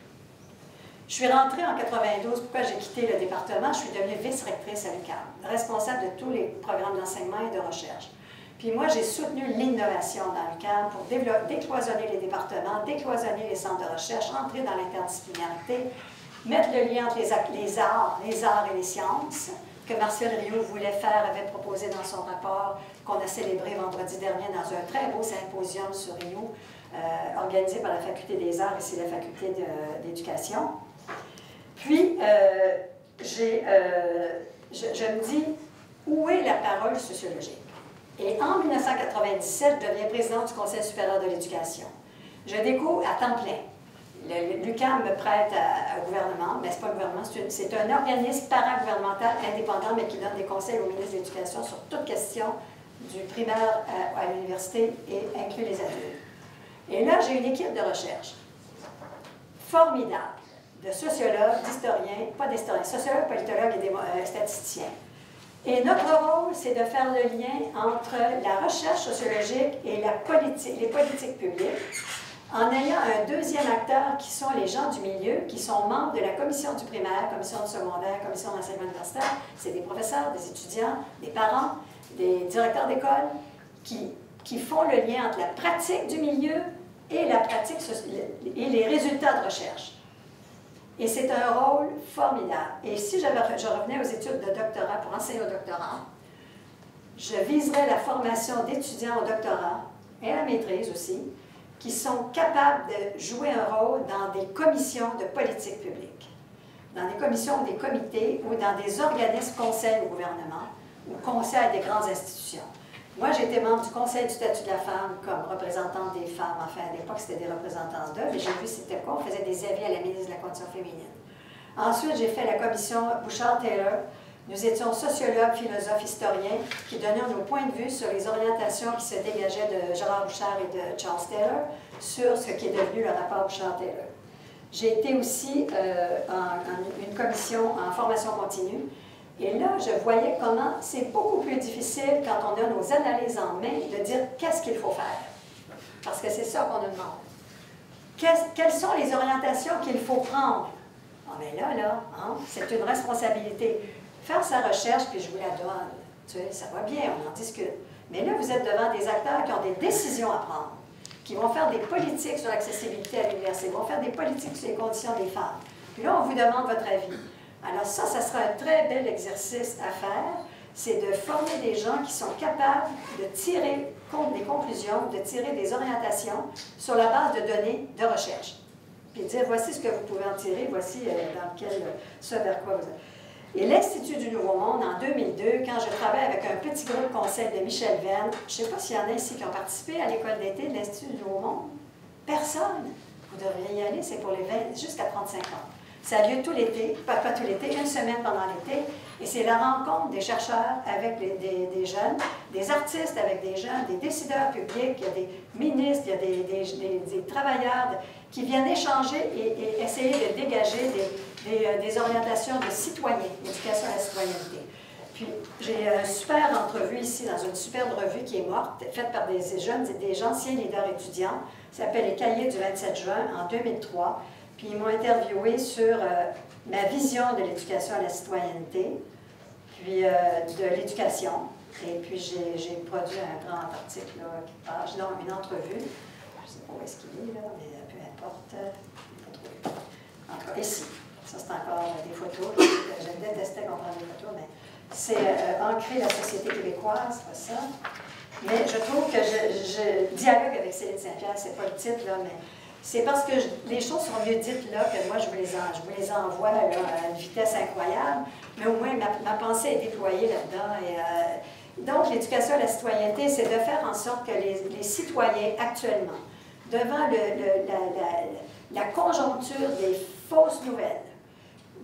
Je suis rentrée en 92, pourquoi j'ai quitté le département? Je suis devenue vice-rectrice à l'UQAM, responsable de tous les programmes d'enseignement et de recherche. Puis moi, j'ai soutenu l'innovation dans l'UQAM pour décloisonner les départements, décloisonner les centres de recherche, entrer dans l'interdisciplinarité, mettre le lien entre les arts et les sciences, que Martial Rioux avait proposé dans son rapport qu'on a célébré vendredi dernier dans un très beau symposium sur Rioux, organisé par la Faculté des arts et c'est la Faculté d'éducation. Puis, je me dis, où est la parole sociologique? Et en 1997, je deviens présidente du Conseil supérieur de l'éducation. Je découvre à temps plein. L'UQAM me prête au gouvernement, mais ce n'est pas le gouvernement, c'est un organisme paragouvernemental indépendant, mais qui donne des conseils au ministre de l'Éducation sur toute question du primaire à l'université et inclut les adultes. Et là, j'ai une équipe de recherche formidable, de sociologues, d'historiens, pas d'historiens, sociologues, politologues et statisticiens. Et notre rôle, c'est de faire le lien entre la recherche sociologique et les politiques publiques, en ayant un deuxième acteur qui sont les gens du milieu, qui sont membres de la commission du primaire, commission du secondaire, commission d'enseignement universitaire. C'est des professeurs, des étudiants, des parents, des directeurs d'école qui font le lien entre la pratique du milieu et et les résultats de recherche. Et c'est un rôle formidable. Et si je revenais aux études de doctorat pour enseigner au doctorat, je viserais la formation d'étudiants au doctorat et à la maîtrise aussi, qui sont capables de jouer un rôle dans des commissions de politique publique, dans des commissions, des comités ou dans des organismes conseils au gouvernement ou conseils des grandes institutions. Moi, j'étais membre du Conseil du statut de la femme comme représentante des femmes. Enfin, à l'époque, c'était des représentants d'eux, mais j'ai vu c'était quoi. On faisait des avis à la ministre de la Condition féminine. Ensuite, j'ai fait la commission Bouchard-Taylor. Nous étions sociologues, philosophes, historiens qui donnions nos points de vue sur les orientations qui se dégageaient de Gérard Bouchard et de Charles Taylor sur ce qui est devenu le rapport Bouchard-Taylor. J'ai été aussi une commission en formation continue Et là, je voyais comment c'est beaucoup plus difficile quand on a nos analyses en main de dire qu'est-ce qu'il faut faire. Parce que c'est ça qu'on nous demande. Quelles sont les orientations qu'il faut prendre? Ah, mais là, hein, c'est une responsabilité. Faire sa recherche, puis je vous la donne. Tu sais, ça va bien, on en discute. Mais là, vous êtes devant des acteurs qui ont des décisions à prendre, qui vont faire des politiques sur l'accessibilité à l'université, vont faire des politiques sur les conditions des femmes. Puis là, on vous demande votre avis. Alors ça sera un très bel exercice à faire, c'est de former des gens qui sont capables de tirer des conclusions, de tirer des orientations sur la base de données de recherche. Puis dire, voici ce que vous pouvez en tirer, voici ce vers quoi vous êtes. Et l'Institut du Nouveau Monde, en 2002, quand je travaille avec un petit groupe conseil de Michel Venn, je ne sais pas s'il y en a ici qui ont participé à l'école d'été de l'Institut du Nouveau Monde. Personne. Vous devriez y aller, c'est pour les 20 jusqu'à 35 ans. Ça a lieu tout l'été, pas tout l'été, une semaine pendant l'été, et c'est la rencontre des chercheurs avec des jeunes, des artistes avec des jeunes, des décideurs publics, il y a des ministres, il y a des travailleurs qui viennent échanger et essayer de dégager des orientations de citoyens, l'éducation à la citoyenneté. Puis, j'ai une super entrevue ici, dans une superbe revue qui est morte, faite par des jeunes, des anciens leaders étudiants, ça s'appelle Les Cahiers du 27 juin, en 2003. Puis ils m'ont interviewé sur ma vision de l'éducation à la citoyenneté, puis de l'éducation. Et puis j'ai produit un grand article, là, qui passe, non, une entrevue. Je ne sais pas où est-ce qu'il est, là, mais peu importe. En tout cas, ici. Ça, c'est encore des photos. Je détestais qu'on prenne des photos, mais c'est ancrer la société québécoise, c'est pas ça. Mais je trouve que je dialogue avec Céline Saint-Pierre, c'est pas le titre, là, mais c'est parce que les choses sont mieux dites là que moi, je vous les envoie là, à une vitesse incroyable, mais au moins ma pensée est déployée là-dedans. Donc, l'éducation à la citoyenneté, c'est de faire en sorte que les citoyens, actuellement, devant la conjoncture des fausses nouvelles,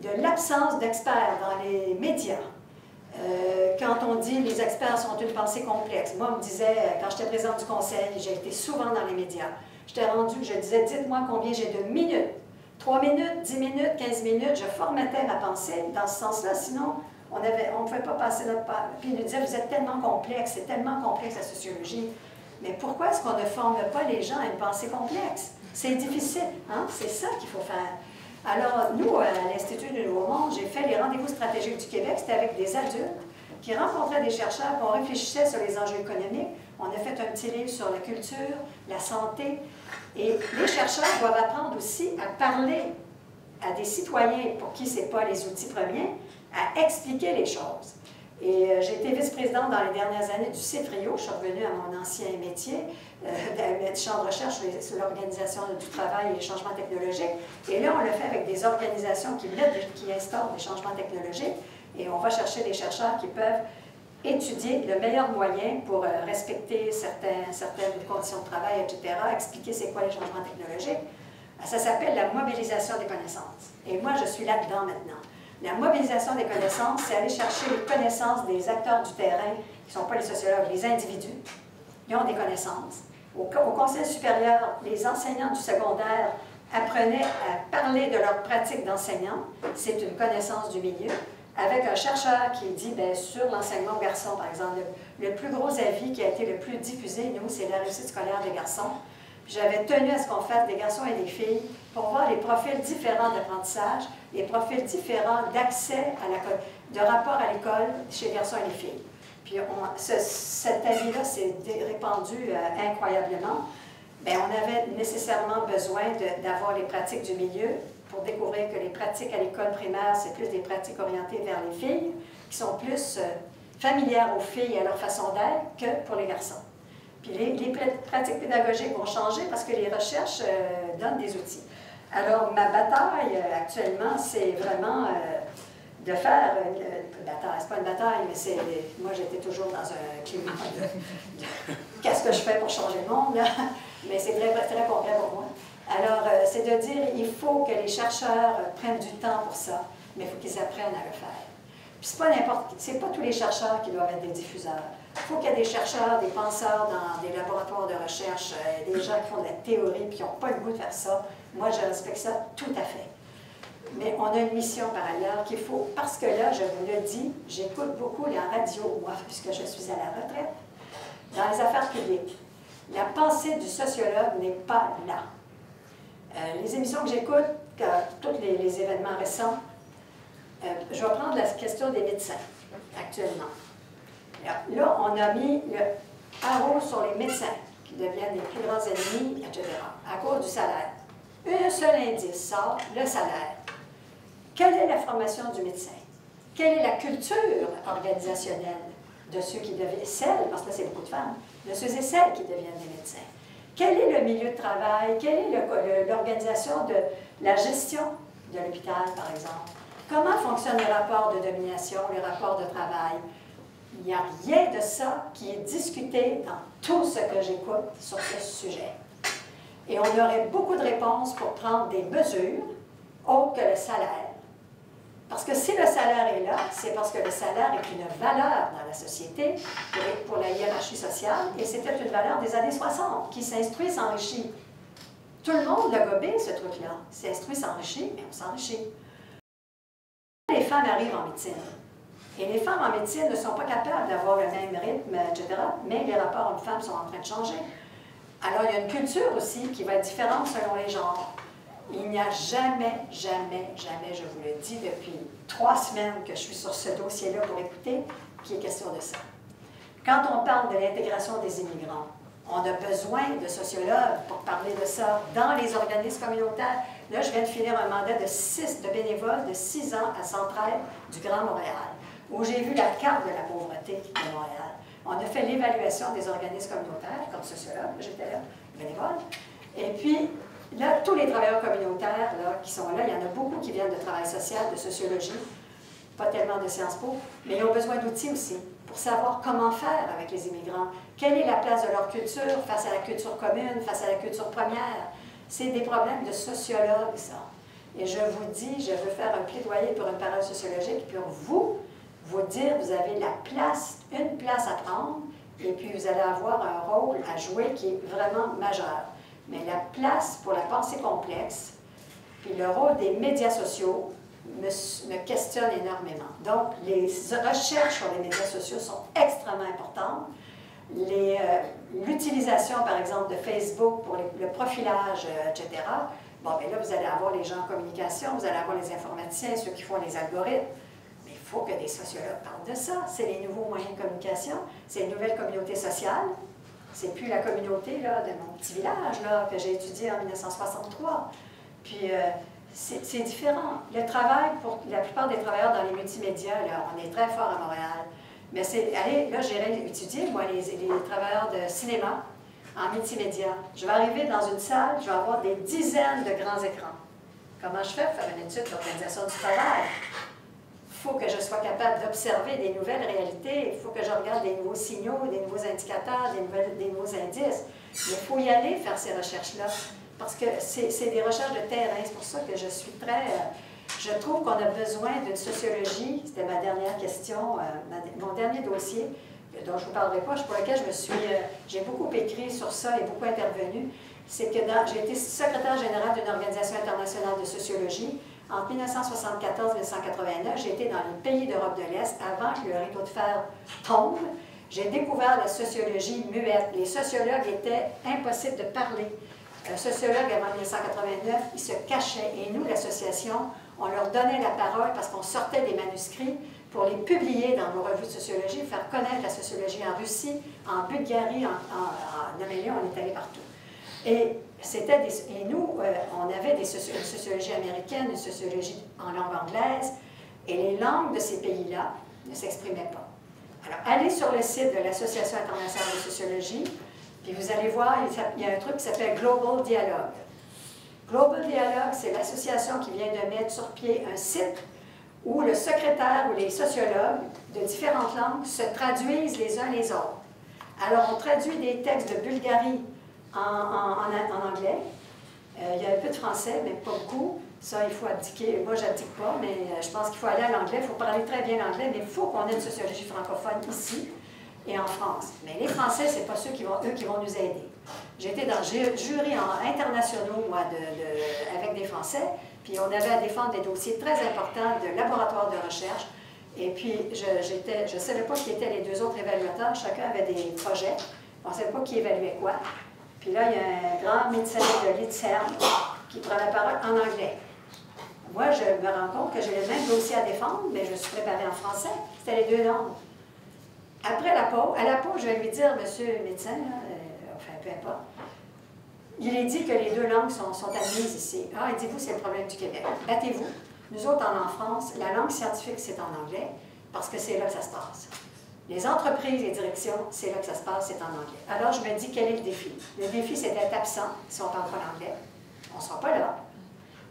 de l'absence d'experts dans les médias, quand on dit les experts sont une pensée complexe, moi, on me disait, quand j'étais présidente du conseil, j'ai été souvent dans les médias, j'étais rendue, je disais, dites-moi combien j'ai de minutes. 3 minutes, 10 minutes, 15 minutes, je formatais ma pensée dans ce sens-là, sinon on ne pouvait pas passer notre part. Puis il nous disait, vous êtes tellement complexe, c'est tellement complexe la sociologie. Mais pourquoi est-ce qu'on ne forme pas les gens à une pensée complexe? C'est difficile, hein? C'est ça qu'il faut faire. Alors, nous, à l'Institut du Nouveau Monde, j'ai fait les rendez-vous stratégiques du Québec, c'était avec des adultes qui rencontraient des chercheurs, puis on réfléchissait sur les enjeux économiques. On a fait un petit livre sur la culture, la santé. Et les chercheurs doivent apprendre aussi à parler à des citoyens pour qui ce n'est pas les outils premiers, à expliquer les choses. Et j'ai été vice-présidente dans les dernières années du CIFRIO. Je suis revenue à mon ancien métier, du champ de recherche sur l'organisation du travail et les changements technologiques. Et là, on le fait avec des organisations qui instaurent des changements technologiques. Et on va chercher des chercheurs qui peuvent étudier le meilleur moyen pour respecter certaines conditions de travail, etc., expliquer c'est quoi les changements technologiques. Ça s'appelle la mobilisation des connaissances. Et moi, je suis là-dedans maintenant. La mobilisation des connaissances, c'est aller chercher les connaissances des acteurs du terrain, qui ne sont pas les sociologues, les individus. Ils ont des connaissances. Au conseil supérieur, les enseignants du secondaire apprenaient à parler de leur pratique d'enseignant. C'est une connaissance du milieu. Avec un chercheur qui dit, bien, sur l'enseignement aux garçons, par exemple, le plus gros avis qui a été le plus diffusé, nous, c'est la réussite scolaire des garçons. J'avais tenu à ce qu'on fasse des garçons et des filles pour voir les profils différents d'apprentissage, les profils différents d'accès de rapport à l'école chez les garçons et les filles. Puis cet avis-là s'est répandu incroyablement. Bien, on avait nécessairement besoin d'avoir les pratiques du milieu pour découvrir que les pratiques à l'école primaire, c'est plus des pratiques orientées vers les filles, qui sont plus familières aux filles et à leur façon d'être que pour les garçons. Puis les pratiques pédagogiques vont changer parce que les recherches donnent des outils. Alors, ma bataille actuellement, c'est vraiment de faire une bataille. C'est pas une bataille, mais c'est... Moi, j'étais toujours dans un climat de qu'est-ce que je fais pour changer le monde, là? Mais c'est très, très concret pour moi. Alors, c'est de dire, il faut que les chercheurs prennent du temps pour ça, mais il faut qu'ils apprennent à le faire. Puis c'est pas tous les chercheurs qui doivent être des diffuseurs. Il faut qu'il y ait des chercheurs, des penseurs dans des laboratoires de recherche, des gens qui font de la théorie puis qui n'ont pas le goût de faire ça. Moi, je respecte ça tout à fait. mais on a une mission par ailleurs qu'il faut, parce que là, je vous le dis, j'écoute beaucoup la radio, moi, puisque je suis à la retraite, dans les affaires publiques. La pensée du sociologue n'est pas là. Les émissions que j'écoute, tous les événements récents, je vais prendre la question des médecins, actuellement. Là, on a mis le haro sur les médecins, qui deviennent les plus grands ennemis, etc., à cause du salaire. Un seul indice sort, le salaire. Quelle est la formation du médecin? Quelle est la culture organisationnelle de ceux qui deviennent, celles, parce que c'est beaucoup de femmes, de ceux et celles qui deviennent des médecins? Quel est le milieu de travail? Quelle est l'organisation de la gestion de l'hôpital, par exemple? Comment fonctionnent les rapports de domination, les rapports de travail? Il n'y a rien de ça qui est discuté dans tout ce que j'écoute sur ce sujet. Et on aurait beaucoup de réponses pour prendre des mesures autres que le salaire. Parce que si le salaire est là, c'est parce que le salaire est une valeur dans la société pour la hiérarchie sociale, et c'était une valeur des années 60, qui s'instruit, s'enrichit. Tout le monde l'a gobé, ce truc-là. S'instruit, s'enrichit, mais on s'enrichit. Les femmes arrivent en médecine. Et les femmes en médecine ne sont pas capables d'avoir le même rythme, etc., mais les rapports hommes-femmes sont en train de changer. Alors, il y a une culture aussi qui va être différente selon les genres. Il n'y a jamais, jamais, jamais, je vous le dis depuis 3 semaines que je suis sur ce dossier-là pour écouter, qu'il est question de ça. Quand on parle de l'intégration des immigrants, on a besoin de sociologues pour parler de ça dans les organismes communautaires. Là, je viens de finir un mandat de bénévoles de 6 ans à Centraide du Grand Montréal, où j'ai vu la carte de la pauvreté de Montréal. On a fait l'évaluation des organismes communautaires, comme sociologue, j'étais là, bénévole. Et puis, là, tous les travailleurs communautaires là, qui sont là, il y en a beaucoup qui viennent de travail social, de sociologie, pas tellement de Sciences Po, mais ils ont besoin d'outils aussi pour savoir comment faire avec les immigrants. Quelle est la place de leur culture face à la culture commune, face à la culture première? C'est des problèmes de sociologue, ça. Et je vous dis, je veux faire un plaidoyer pour une parole sociologique pour vous dire, vous avez une place à prendre, et puis vous allez avoir un rôle à jouer qui est vraiment majeur. Mais la place pour la pensée complexe, puis le rôle des médias sociaux me questionne énormément. Donc, les recherches sur les médias sociaux sont extrêmement importantes. L'utilisation, par exemple, de Facebook pour le profilage, etc. Bon, bien là, vous allez avoir les gens en communication, vous allez avoir les informaticiens, ceux qui font les algorithmes. Mais il faut que des sociologues parlent de ça. C'est les nouveaux moyens de communication, c'est une nouvelle communauté sociale. C'est plus la communauté là, de mon petit village là, que j'ai étudié en 1963. Puis, c'est différent. Le travail, pour la plupart des travailleurs dans les multimédias, là, on est très fort à Montréal. Mais là, j'ai étudié, moi, les travailleurs de cinéma en multimédia. Je vais arriver dans une salle, je vais avoir des dizaines de grands écrans. Comment je fais pour faire une étude d'organisation du travail? Il faut que je sois capable d'observer des nouvelles réalités, il faut que je regarde des nouveaux signaux, des nouveaux indicateurs, des nouveaux indices. Mais il faut y aller faire ces recherches-là, parce que c'est des recherches de terrain. C'est pour ça que je suis très... je trouve qu'on a besoin d'une sociologie, c'était ma dernière question, mon dernier dossier, dont je ne vous parlerai pas, pour lequel j'ai beaucoup écrit sur ça et beaucoup intervenu, c'est que j'ai été secrétaire générale d'une organisation internationale de sociologie. Entre 1974 et 1989, j'ai été dans les pays d'Europe de l'Est avant que le rideau de fer tombe. J'ai découvert la sociologie muette. Les sociologues étaient impossibles de parler. Un sociologue avant 1989, il se cachait. Et nous, l'association, on leur donnait la parole parce qu'on sortait des manuscrits pour les publier dans nos revues de sociologie, faire connaître la sociologie en Russie, en Bulgarie, en Amélie, on est allé partout. Et nous, on avait une sociologie américaine, une sociologie en langue anglaise, et les langues de ces pays-là ne s'exprimaient pas. Alors, allez sur le site de l'Association internationale de sociologie, puis vous allez voir, il y a un truc qui s'appelle Global Dialogue. Global Dialogue, c'est l'association qui vient de mettre sur pied un site où le secrétaire ou les sociologues de différentes langues se traduisent les uns les autres. Alors, on traduit des textes de Bulgarie en anglais. Il y a un peu de français, mais pas beaucoup. Ça, il faut abdiquer. Moi, je n'abdique pas, mais je pense qu'il faut aller à l'anglais. Il faut parler très bien l'anglais, mais il faut qu'on ait une sociologie francophone ici. et en France. Mais les Français, ce n'est pas eux qui vont nous aider. J'étais dans jury internationaux, moi, avec des Français, puis on avait à défendre des dossiers très importants de laboratoires de recherche. Et puis, je ne savais pas qui étaient les deux autres évaluateurs. Chacun avait des projets. On ne savait pas qui évaluait quoi. Puis là, il y a un grand médecin de l'INSERM qui prend la parole en anglais. Moi, je me rends compte que j'ai le même dossier à défendre, mais je suis préparée en français. C'était les deux langues. Après à la pause, je vais lui dire, monsieur le médecin, là, enfin, peu importe, il est dit que les deux langues sont admises ici. Ah, il dit, vous, c'est le problème du Québec. Battez-vous. Nous autres, en France, la langue scientifique, c'est en anglais, parce que c'est là que ça se passe. Les entreprises, les directions, c'est là que ça se passe, c'est en anglais. Alors, je me dis, quel est le défi? Le défi, c'est d'être absent, si on ne parle pas l'anglais. On ne sera pas là.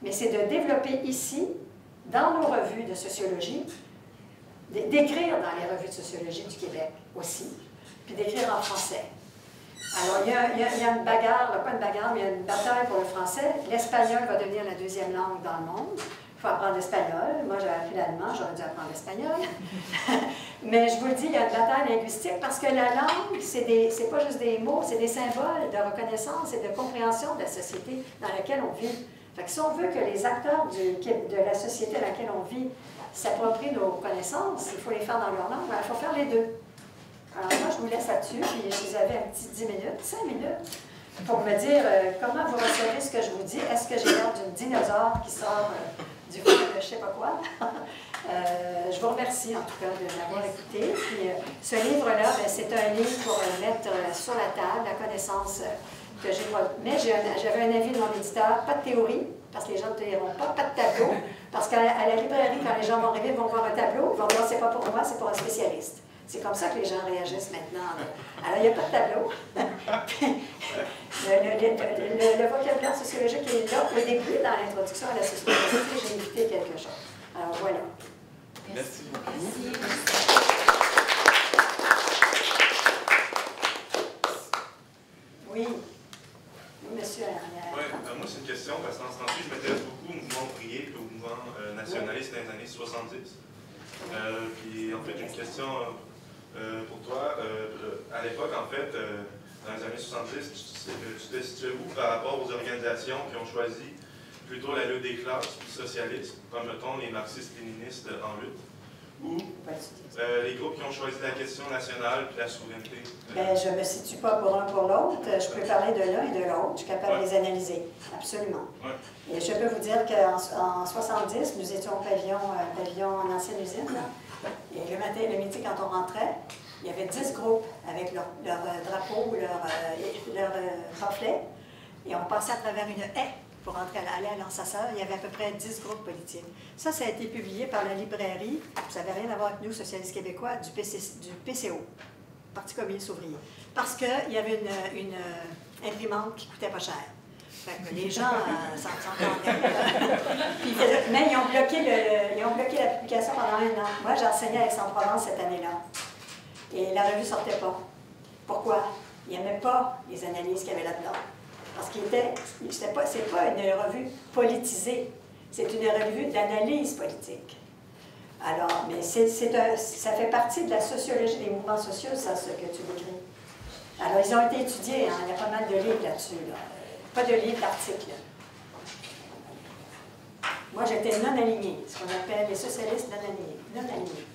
Mais c'est de développer ici, dans nos revues de sociologie, d'écrire dans les revues de sociologie du Québec aussi, puis d'écrire en français. Alors, il y a une bagarre, pas une bagarre, mais il y a une bataille pour le français. L'espagnol va devenir la deuxième langue dans le monde. Il faut apprendre l'espagnol. Moi, j'avais appris l'allemand, j'aurais dû apprendre l'espagnol. Mais je vous le dis, il y a une bataille linguistique parce que la langue, c'est pas juste des mots, c'est des symboles de reconnaissance et de compréhension de la société dans laquelle on vit. Fait que si on veut que les acteurs de la société dans laquelle on vit s'approprient nos connaissances, il faut les faire dans leur langue. Il faut faire les deux. Alors moi, je vous laisse là-dessus, puis je vous avais un petit 10 minutes, 5 minutes, pour me dire comment vous recevez ce que je vous dis. Est-ce que j'ai l'air d'une dinosaure qui sort du fond de je sais pas quoi? Je vous remercie en tout cas de m'avoir écouté. Puis ce livre-là, c'est un livre pour mettre sur la table la connaissance que j'ai produite. Mais j'avais un avis de mon éditeur, pas de théorie, parce que les gens ne te liront pas, pas de tableau, parce qu'à la librairie, quand les gens vont arriver, ils vont voir un tableau, ils vont dire c'est pas pour moi, c'est pour un spécialiste. C'est comme ça que les gens réagissent maintenant. Alors, il n'y a pas de tableau. Le vocabulaire sociologique est là. Au début, dans l'introduction à la sociologie, j'ai évité quelque chose. Alors, voilà. Merci beaucoup. Oui. Oui, monsieur. Oui, moi, c'est une question, parce qu'en ce temps-ci, je m'intéresse beaucoup au mouvement ouvrier et au mouvement nationaliste dans les années 70. Puis, en fait, j'ai une question pour toi. À l'époque, en fait, dans les années 70, tu te situais où par rapport aux organisations qui ont choisi plutôt la lutte des classes puis socialistes, comme mettons les marxistes-léninistes en lutte, ou les groupes qui ont choisi la question nationale puis la souveraineté? Je ne me situe pas pour l'un pour l'autre. Je peux parler de l'un et de l'autre. Je suis capable de les analyser. Absolument. Et je peux vous dire qu'en 70, nous étions au pavillon en ancienne usine. Là. Et le matin, le midi, quand on rentrait, il y avait 10 groupes avec leur drapeau, leur pamphlet, et on passait à travers une haie pour aller à l'Ensaseur. Il y avait à peu près 10 groupes politiques. Ça a été publié par la librairie, ça n'avait rien à voir avec nous, socialistes québécois, du PCO, Parti communiste ouvrier. Parce qu'il y avait une imprimante qui ne coûtait pas cher. Fait que les gens s'entendaient. Mais ils ont bloqué la publication pendant 1 an. Moi, j'enseignais à Aix-en-Provence cette année-là. Et la revue ne sortait pas. Pourquoi? Ils n'aimaient pas les analyses qu'il y avait là-dedans. Parce que c'est pas une revue politisée. C'est une revue d'analyse politique. Alors, mais ça fait partie de la sociologie des mouvements sociaux, ça, ce que tu décris. Alors, ils ont été étudiés, hein, il y a pas mal de livres là-dessus. Là. Pas de livres, d'articles. Moi, j'étais non-alignée, ce qu'on appelle les socialistes non-alignés.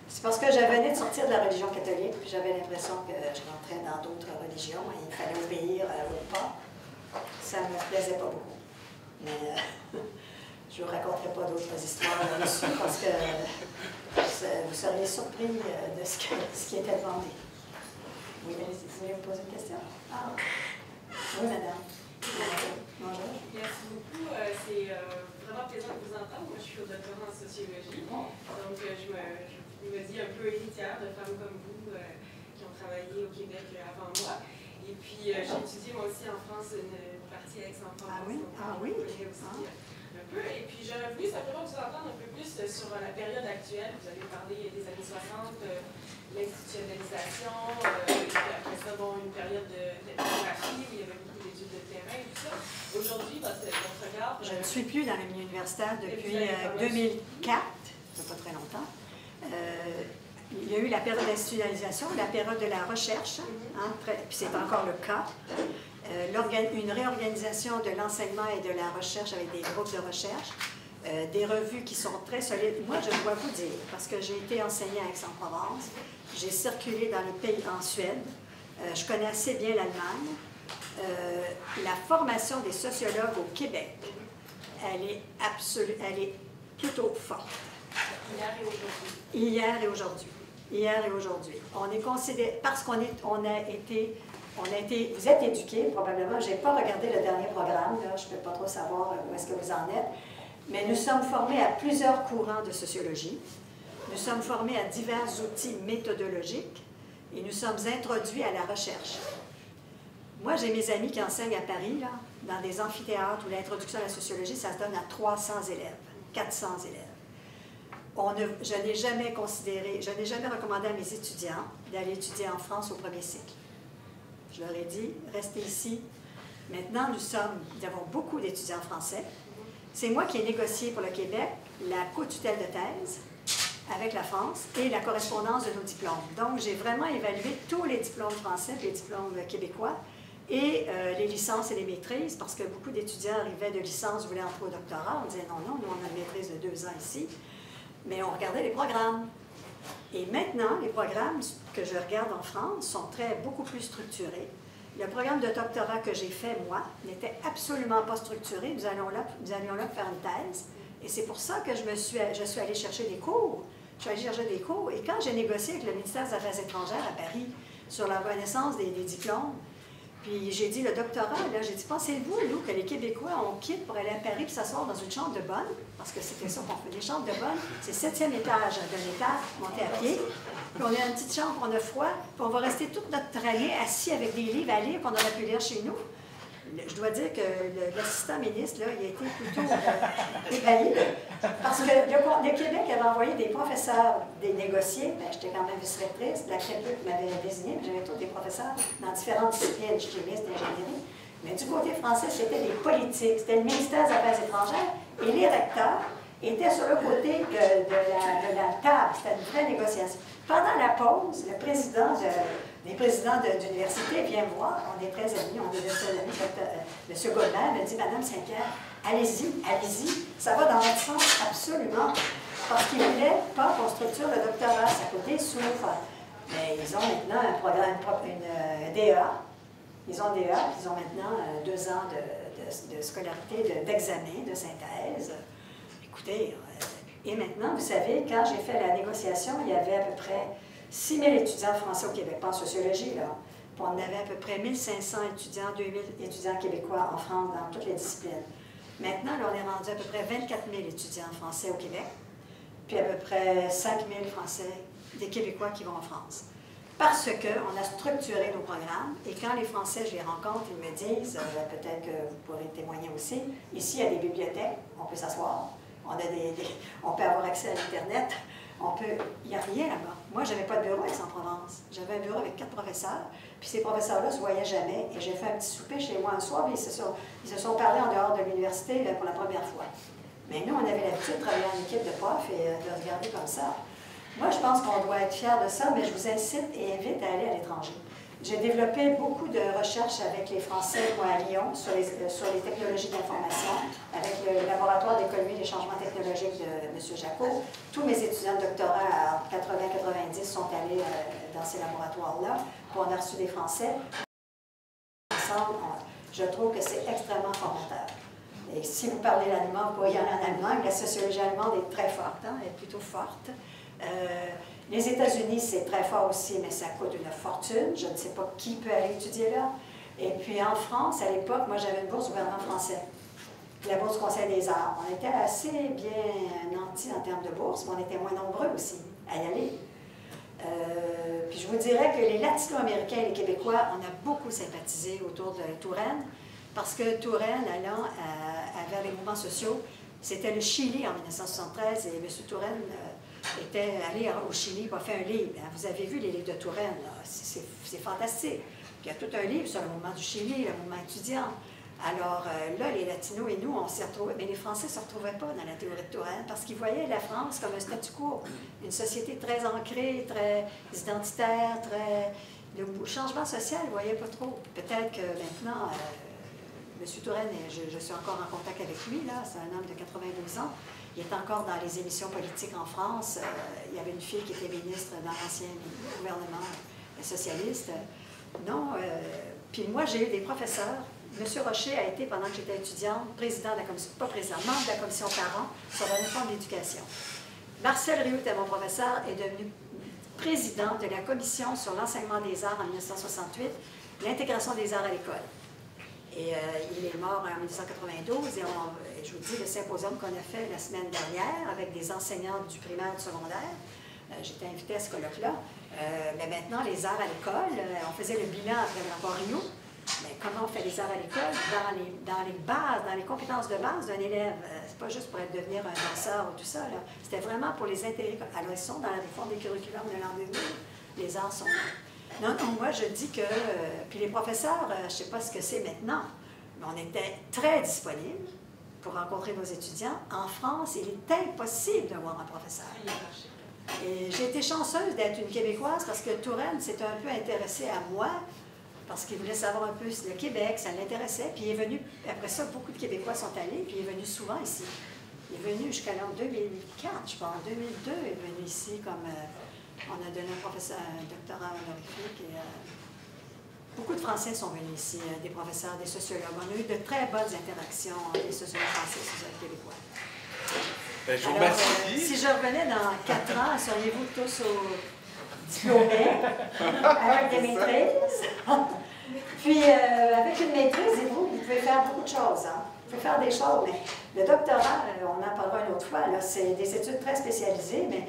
C'est parce que je venais de sortir de la religion catholique, puis j'avais l'impression que je rentrais dans d'autres religions et il fallait obéir au pas. Ça ne me plaisait pas beaucoup. Mais je ne vous raconterai pas d'autres histoires là-dessus parce que vous seriez surpris de ce qui était demandé. Oui, allez-y, vous voulez me poser une question? Ah. Oui, madame. Bonjour. Merci beaucoup. C'est vraiment plaisant de vous entendre. Moi, je suis au doctorat en sociologie. Donc, je me dis un peu héritière de femmes comme vous qui ont travaillé au Québec avant moi. Et puis, j'ai étudié moi aussi en France une partie à Aix-en-Provence. Ah oui? Ah oui? Je connais aussi un peu. Et puis, j'aurais voulu simplement vous entendre un peu plus sur la période actuelle. Vous avez parlé des années 60, l'institutionnalisation, et puis après ça, une période d'ethnographie où il y avait beaucoup d'études de terrain et tout ça. Aujourd'hui, votre regard... Je ne suis plus dans le milieu universitaire depuis 2004, ça fait pas très longtemps. il y a eu la période d'institutionnalisation, la période de la recherche, hein, puis c'est encore le cas. Une réorganisation de l'enseignement et de la recherche avec des groupes de recherche, des revues qui sont très solides. Moi, je dois vous dire, parce que j'ai été enseignée à Aix-en-Provence, j'ai circulé dans les pays en Suède, je connais assez bien l'Allemagne. La formation des sociologues au Québec, elle est plutôt forte. Hier et aujourd'hui. Hier et aujourd'hui. On est considéré, parce qu'on a été, vous êtes éduqués, probablement. Je n'ai pas regardé le dernier programme, là, je ne peux pas trop savoir où est-ce que vous en êtes, mais nous sommes formés à plusieurs courants de sociologie. Nous sommes formés à divers outils méthodologiques et nous sommes introduits à la recherche. Moi, j'ai mes amis qui enseignent à Paris, là, dans des amphithéâtres où l'introduction à la sociologie, ça se donne à 300 élèves, 400 élèves. Je n'ai jamais recommandé à mes étudiants d'aller étudier en France au premier cycle. Je leur ai dit, restez ici. Maintenant, nous avons beaucoup d'étudiants français. C'est moi qui ai négocié pour le Québec la co-tutelle de thèse avec la France et la correspondance de nos diplômes. Donc, j'ai vraiment évalué tous les diplômes français et les diplômes québécois et les licences et les maîtrises, parce que beaucoup d'étudiants arrivaient de licence, voulaient entrer au doctorat. On disait non, non, nous, on a une maîtrise de 2 ans ici. Mais on regardait les programmes. Et maintenant, les programmes que je regarde en France sont beaucoup plus structurés. Le programme de doctorat que j'ai fait, moi, n'était absolument pas structuré. Nous allions là faire une thèse. Et c'est pour ça que je suis allée chercher des cours. Je suis allée chercher des cours. Et quand j'ai négocié avec le ministère des Affaires étrangères à Paris sur la reconnaissance des diplômes, puis j'ai dit, le doctorat, là, j'ai dit, pensez-vous, nous, que les Québécois, on quitte pour aller à Paris puis s'asseoir dans une chambre de bonne, parce que c'était ça qu'on fait, des chambres de bonne, c'est le 7e étage d'un étage, monté à pied, puis on a une petite chambre, on a froid, puis on va rester toute notre année assis avec des livres à lire qu'on aurait pu lire chez nous. Je dois dire que l'assistant ministre, là, il a été plutôt ébahi, parce que le Québec avait envoyé des professeurs, des négociés, ben, j'étais quand même vice-rectrice, la CREPUC m'avait désigné, mais j'avais tous des professeurs dans différentes disciplines, chimiste, d'ingénierie. Mais du côté français, c'était des politiques, c'était le ministère des Affaires étrangères, et les recteurs étaient sur le côté de la table, c'était une vraie négociation. Pendant la pause, les présidents d'université vient me voir, on est très amis, on est très amis, M. Gaudin me dit, Madame Saint-Pierre, allez-y, ça va dans votre sens, absolument. Parce qu'ils ne voulaient pas qu'on structure le doctorat, ça coûtait souffre. Mais ils ont maintenant un programme, une DEA. Ils ont DEA, ils ont maintenant 2 ans de scolarité, d'examen, de synthèse. Écoutez, et maintenant, vous savez, quand j'ai fait la négociation, il y avait à peu près 6 000 étudiants français au Québec, pas en sociologie, là. Puis on avait à peu près 1 500 étudiants, 2 000 étudiants québécois en France dans toutes les disciplines. Maintenant, là, on est rendu à peu près 24 000 étudiants français au Québec, puis à peu près 5 000 Français, des Québécois qui vont en France. Parce qu'on a structuré nos programmes, et quand les Français, je les rencontre, ils me disent, peut-être que vous pourrez témoigner aussi, ici, il y a des bibliothèques, on peut s'asseoir, on peut avoir accès à l'Internet, il n'y a rien là-bas. Moi, je n'avais pas de bureau à Aix-en-Provence. J'avais un bureau avec 4 professeurs, puis ces professeurs-là ne se voyaient jamais, et j'ai fait un petit souper chez moi un soir, et ils se sont parlé en dehors de l'université pour la première fois. Mais nous, on avait l'habitude de travailler en équipe de profs et de se regarder comme ça. Moi, je pense qu'on doit être fiers de ça, mais je vous incite et invite à aller à l'étranger. J'ai développé beaucoup de recherches avec les Français, moi, à Lyon, sur les technologies d'information, avec le laboratoire d'économie des changements technologiques de M. Jacot. Tous mes étudiants de doctorat en 80-90 sont allés dans ces laboratoires-là, puis on a reçu des Français. Ensemble, je trouve que c'est extrêmement formateur. Et si vous parlez l'allemand, vous pouvez y aller en Allemagne. La sociologie allemande est très forte, hein, elle est plutôt forte. Les États-Unis, c'est très fort aussi, mais ça coûte une fortune. Je ne sais pas qui peut aller étudier là. Et puis en France, à l'époque, moi j'avais une bourse au gouvernement français, la bourse Conseil des arts. On était assez bien nantis en termes de bourse, mais on était moins nombreux aussi à y aller. Puis je vous dirais que les Latino-Américains et les Québécois, on a beaucoup sympathisé autour de Touraine, parce que Touraine, allant vers les mouvements sociaux, c'était le Chili en 1973, et M. Touraine était allé au Chili pour faire un livre. Vous avez vu les livres de Touraine, c'est fantastique. Il y a tout un livre sur le mouvement du Chili, le mouvement étudiant. Alors là, les Latinos et nous, on s'y retrouvait, mais les Français ne se retrouvaient pas dans la théorie de Touraine parce qu'ils voyaient la France comme un statu quo, une société très ancrée, très identitaire, très... Le changement social, ils ne voyaient pas trop. Peut-être que maintenant, M. Touraine, je suis encore en contact avec lui, là, c'est un homme de 92 ans, il est encore dans les émissions politiques en France. Il y avait une fille qui était ministre dans l'ancien gouvernement socialiste. Non, puis moi, j'ai eu des professeurs. M. Rocher a été, pendant que j'étais étudiante, président de la commission, pas président, membre de la commission parents sur la réforme de l'éducation. Marcel Rioux était mon professeur, est devenu président de la commission sur l'enseignement des arts en 1968, l'intégration des arts à l'école. Et il est mort en 1992, et je vous dis, le symposium qu'on a fait la semaine dernière avec des enseignants du primaire et du secondaire, j'étais invitée à ce colloque-là, mais maintenant, les arts à l'école, on faisait le bilan après le rapport Rioux. Mais comment on fait les arts à l'école? Dans les bases, dans les compétences de base d'un élève. C'est pas juste pour devenir un danseur ou tout ça. C'était vraiment pour les intégrer. Alors, ils sont dans la réforme des curriculums de l'an 2000. Les arts sont là. Non, moi, je dis que... puis les professeurs, je ne sais pas ce que c'est maintenant, mais on était très disponibles pour rencontrer nos étudiants. En France, il est impossible d'avoir un professeur. Et j'ai été chanceuse d'être une Québécoise parce que Touraine s'est un peu intéressé à moi, parce qu'il voulait savoir un peu le Québec, ça l'intéressait. Puis il est venu, après ça, beaucoup de Québécois sont allés, puis il est venu souvent ici. Il est venu jusqu'à l'an 2004, je pense. En 2002, il est venu ici comme... on a donné un doctorat honorifique. Et, beaucoup de Français sont venus ici, des professeurs, des sociologues. On a eu de très bonnes interactions entre les sociologues français et les sociologues québécois. Ben, je vous remercie. Si je revenais dans 4 ans, seriez-vous tous au... diplômés, avec des maîtrises. Puis, avec une maîtrise, vous pouvez faire beaucoup de choses. Hein. Vous pouvez faire des choses, mais le doctorat, on en parlera une autre fois, c'est des études très spécialisées, mais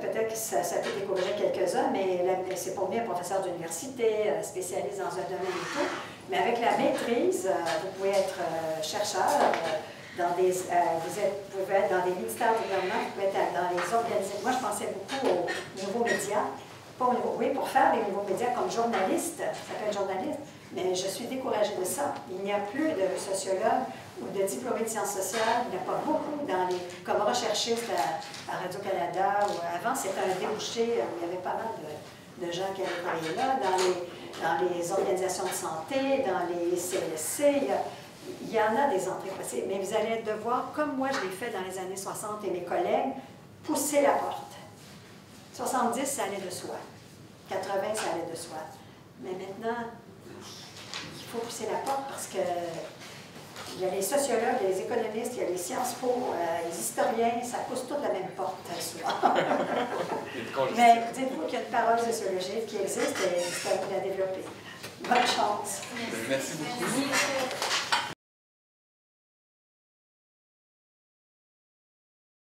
peut-être que ça peut découvrir quelques-uns, mais c'est pour bien un professeur d'université, spécialiste dans un domaine et tout. Mais avec la maîtrise, vous pouvez être chercheur, vous pouvez être dans des ministères du gouvernement, vous pouvez être dans les organisations. Moi, je pensais beaucoup aux nouveaux médias. Oui, pour faire des nouveaux médias comme journaliste, ça s'appelle journaliste, mais je suis découragée de ça. Il n'y a plus de sociologues ou de diplômés de sciences sociales, il n'y a pas beaucoup comme recherchiste à Radio-Canada. Avant, c'était un débouché, il y avait pas mal de gens qui avaient travaillé là, dans les organisations de santé, dans les CLSC, il y en a des entrées possibles, mais vous allez devoir, comme moi je l'ai fait dans les années 60 et mes collègues, pousser la porte. 70, ça allait de soi. 80, ça allait de soi. Mais maintenant, il faut pousser la porte parce que il y a les sociologues, il y a les économistes, il y a les Sciences Po, les historiens, ça pousse toute la même porte, souvent. Mais dites-vous qu'il y a une parole sociologique qui existe et c'est à vous de la développer. Bonne chance. Merci beaucoup.